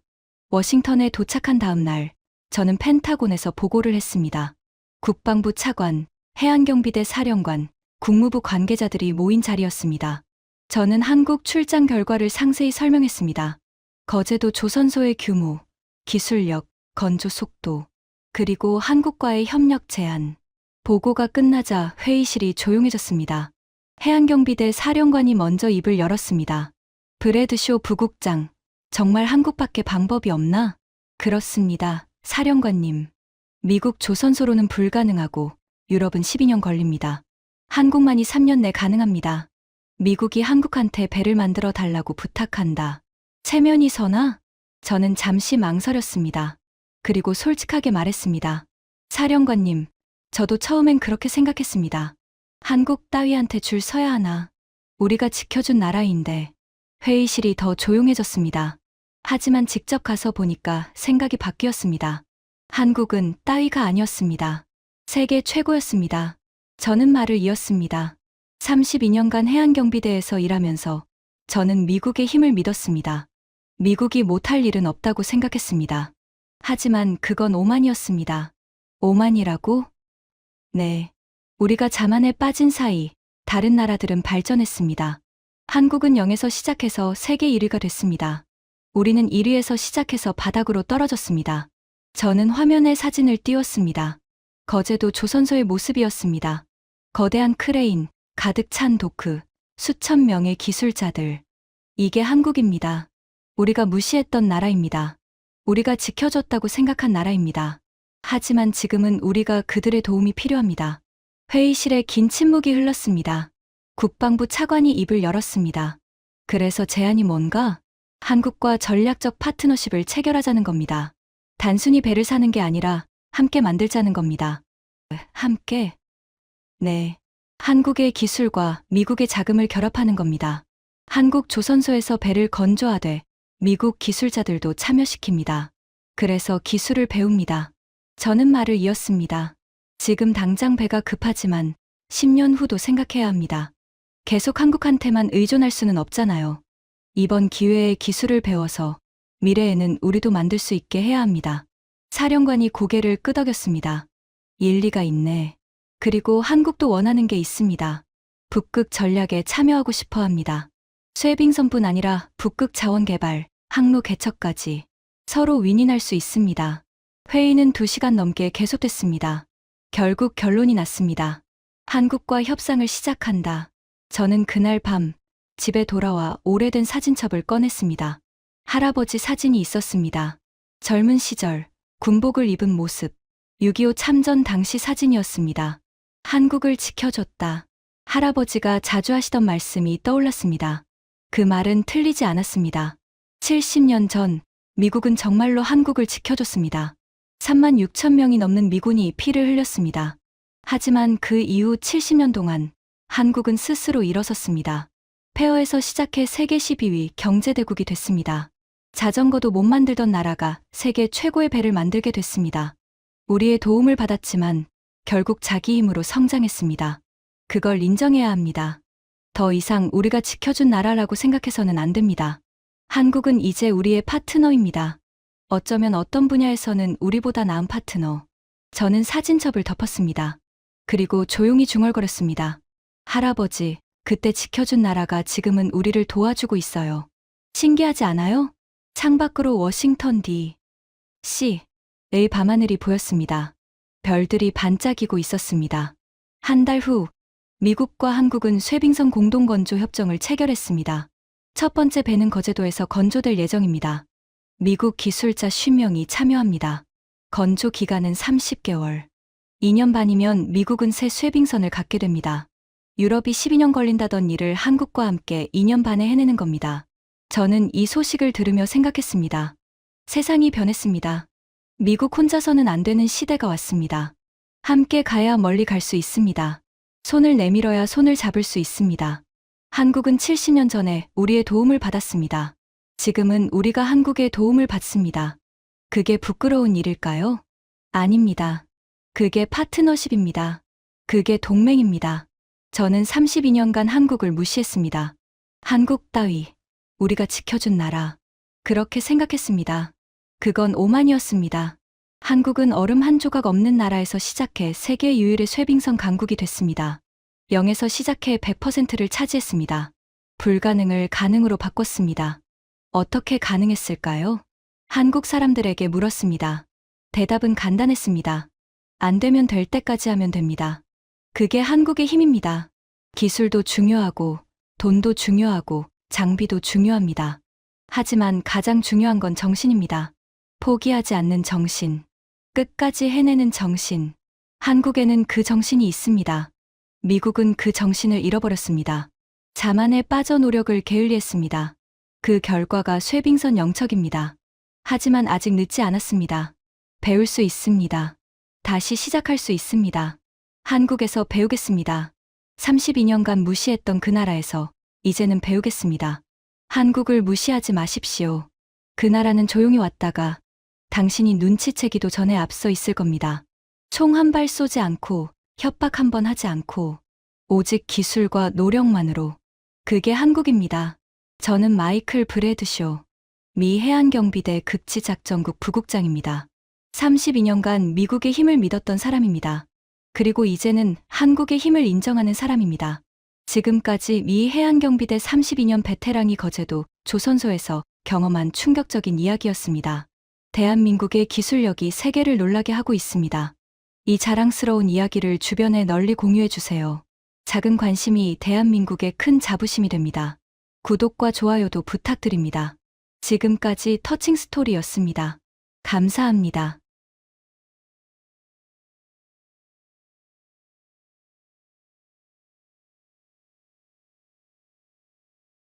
워싱턴에 도착한 다음 날, 저는 펜타곤에서 보고를 했습니다. 국방부 차관, 해안경비대 사령관, 국무부 관계자들이 모인 자리였습니다. 저는 한국 출장 결과를 상세히 설명했습니다. 거제도 조선소의 규모, 기술력, 건조 속도, 그리고 한국과의 협력 제안. 보고가 끝나자 회의실이 조용해졌습니다. 해안경비대 사령관이 먼저 입을 열었습니다. 브래드쇼 부국장, 정말 한국밖에 방법이 없나? 그렇습니다, 사령관님. 미국 조선소로는 불가능하고 유럽은 12년 걸립니다. 한국만이 3년 내 가능합니다. 미국이 한국한테 배를 만들어 달라고 부탁한다. 체면이 서나? 저는 잠시 망설였습니다. 그리고 솔직하게 말했습니다. 사령관님, 저도 처음엔 그렇게 생각했습니다. 한국 따위한테 줄 서야 하나. 우리가 지켜준 나라인데. 회의실이 더 조용해졌습니다. 하지만 직접 가서 보니까 생각이 바뀌었습니다. 한국은 따위가 아니었습니다. 세계 최고였습니다. 저는 말을 이었습니다. 32년간 해안경비대에서 일하면서 저는 미국의 힘을 믿었습니다. 미국이 못할 일은 없다고 생각했습니다. 하지만 그건 오만이었습니다. 오만이라고? 네. 우리가 자만에 빠진 사이 다른 나라들은 발전했습니다. 한국은 0에서 시작해서 세계 1위가 됐습니다. 우리는 1위에서 시작해서 바닥으로 떨어졌습니다. 저는 화면에 사진을 띄웠습니다. 거제도 조선소의 모습이었습니다. 거대한 크레인, 가득 찬 도크, 수천 명의 기술자들. 이게 한국입니다. 우리가 무시했던 나라입니다. 우리가 지켜줬다고 생각한 나라입니다. 하지만 지금은 우리가 그들의 도움이 필요합니다. 회의실에 긴 침묵이 흘렀습니다. 국방부 차관이 입을 열었습니다. 그래서 제안이 뭔가? 한국과 전략적 파트너십을 체결하자는 겁니다. 단순히 배를 사는 게 아니라 함께 만들자는 겁니다. 함께? 네. 한국의 기술과 미국의 자금을 결합하는 겁니다. 한국 조선소에서 배를 건조하되 미국 기술자들도 참여시킵니다. 그래서 기술을 배웁니다. 저는 말을 이었습니다. 지금 당장 배가 급하지만 10년 후도 생각해야 합니다. 계속 한국한테만 의존할 수는 없잖아요. 이번 기회에 기술을 배워서 미래에는 우리도 만들 수 있게 해야 합니다. 사령관이 고개를 끄덕였습니다. 일리가 있네. 그리고 한국도 원하는 게 있습니다. 북극 전략에 참여하고 싶어 합니다. 쇠빙선뿐 아니라 북극 자원 개발, 항로 개척까지 서로 윈윈할 수 있습니다. 회의는 2시간 넘게 계속됐습니다. 결국 결론이 났습니다. 한국과 협상을 시작한다. 저는 그날 밤 집에 돌아와 오래된 사진첩을 꺼냈습니다. 할아버지 사진이 있었습니다. 젊은 시절 군복을 입은 모습, 6.25 참전 당시 사진이었습니다. 한국을 지켜줬다. 할아버지가 자주 하시던 말씀이 떠올랐습니다. 그 말은 틀리지 않았습니다. 70년 전 미국은 정말로 한국을 지켜줬습니다. 3만 6천 명이 넘는 미군이 피를 흘렸습니다. 하지만 그 이후 70년 동안 한국은 스스로 일어섰습니다. 폐허에서 시작해 세계 12위 경제대국이 됐습니다. 자전거도 못 만들던 나라가 세계 최고의 배를 만들게 됐습니다. 우리의 도움을 받았지만 결국 자기 힘으로 성장했습니다. 그걸 인정해야 합니다. 더 이상 우리가 지켜준 나라라고 생각해서는 안 됩니다. 한국은 이제 우리의 파트너입니다. 어쩌면 어떤 분야에서는 우리보다 나은 파트너. 저는 사진첩을 덮었습니다. 그리고 조용히 중얼거렸습니다. 할아버지, 그때 지켜준 나라가 지금은 우리를 도와주고 있어요. 신기하지 않아요? 창밖으로 워싱턴 D.C.의 밤하늘이 보였습니다. 별들이 반짝이고 있었습니다. 한 달 후, 미국과 한국은 쇠빙선 공동건조 협정을 체결했습니다. 첫 번째 배는 거제도에서 건조될 예정입니다. 미국 기술자 50명이 참여합니다. 건조 기간은 30개월. 2년 반이면 미국은 새 쇠빙선을 갖게 됩니다. 유럽이 12년 걸린다던 일을 한국과 함께 2년 반에 해내는 겁니다. 저는 이 소식을 들으며 생각했습니다. 세상이 변했습니다. 미국 혼자서는 안 되는 시대가 왔습니다. 함께 가야 멀리 갈 수 있습니다. 손을 내밀어야 손을 잡을 수 있습니다. 한국은 70년 전에 우리의 도움을 받았습니다. 지금은 우리가 한국의 도움을 받습니다. 그게 부끄러운 일일까요? 아닙니다. 그게 파트너십입니다. 그게 동맹입니다. 저는 32년간 한국을 무시했습니다. 한국 따위, 우리가 지켜준 나라. 그렇게 생각했습니다. 그건 오만이었습니다. 한국은 얼음 한 조각 없는 나라에서 시작해 세계 유일의 쇠빙선 강국이 됐습니다. 0에서 시작해 100%를 차지했습니다. 불가능을 가능으로 바꿨습니다. 어떻게 가능했을까요? 한국 사람들에게 물었습니다. 대답은 간단했습니다. 안 되면 될 때까지 하면 됩니다. 그게 한국의 힘입니다. 기술도 중요하고, 돈도 중요하고, 장비도 중요합니다. 하지만 가장 중요한 건 정신입니다. 포기하지 않는 정신. 끝까지 해내는 정신. 한국에는 그 정신이 있습니다. 미국은 그 정신을 잃어버렸습니다. 자만에 빠져 노력을 게을리했습니다. 그 결과가 쇠빙선 영척입니다. 하지만 아직 늦지 않았습니다. 배울 수 있습니다. 다시 시작할 수 있습니다. 한국에서 배우겠습니다. 32년간 무시했던 그 나라에서 이제는 배우겠습니다. 한국을 무시하지 마십시오. 그 나라는 조용히 왔다가 당신이 눈치채기도 전에 앞서 있을 겁니다. 총 한 발 쏘지 않고 협박 한 번 하지 않고 오직 기술과 노력만으로. 그게 한국입니다. 저는 마이클 브래드쇼, 미 해안경비대 극지작전국 부국장입니다. 32년간 미국의 힘을 믿었던 사람입니다. 그리고 이제는 한국의 힘을 인정하는 사람입니다. 지금까지 미 해안경비대 32년 베테랑이 거제도 조선소에서 경험한 충격적인 이야기였습니다. 대한민국의 기술력이 세계를 놀라게 하고 있습니다. 이 자랑스러운 이야기를 주변에 널리 공유해 주세요. 작은 관심이 대한민국의 큰 자부심이 됩니다. 구독과 좋아요도 부탁드립니다. 지금까지 터칭 스토리였습니다. 감사합니다.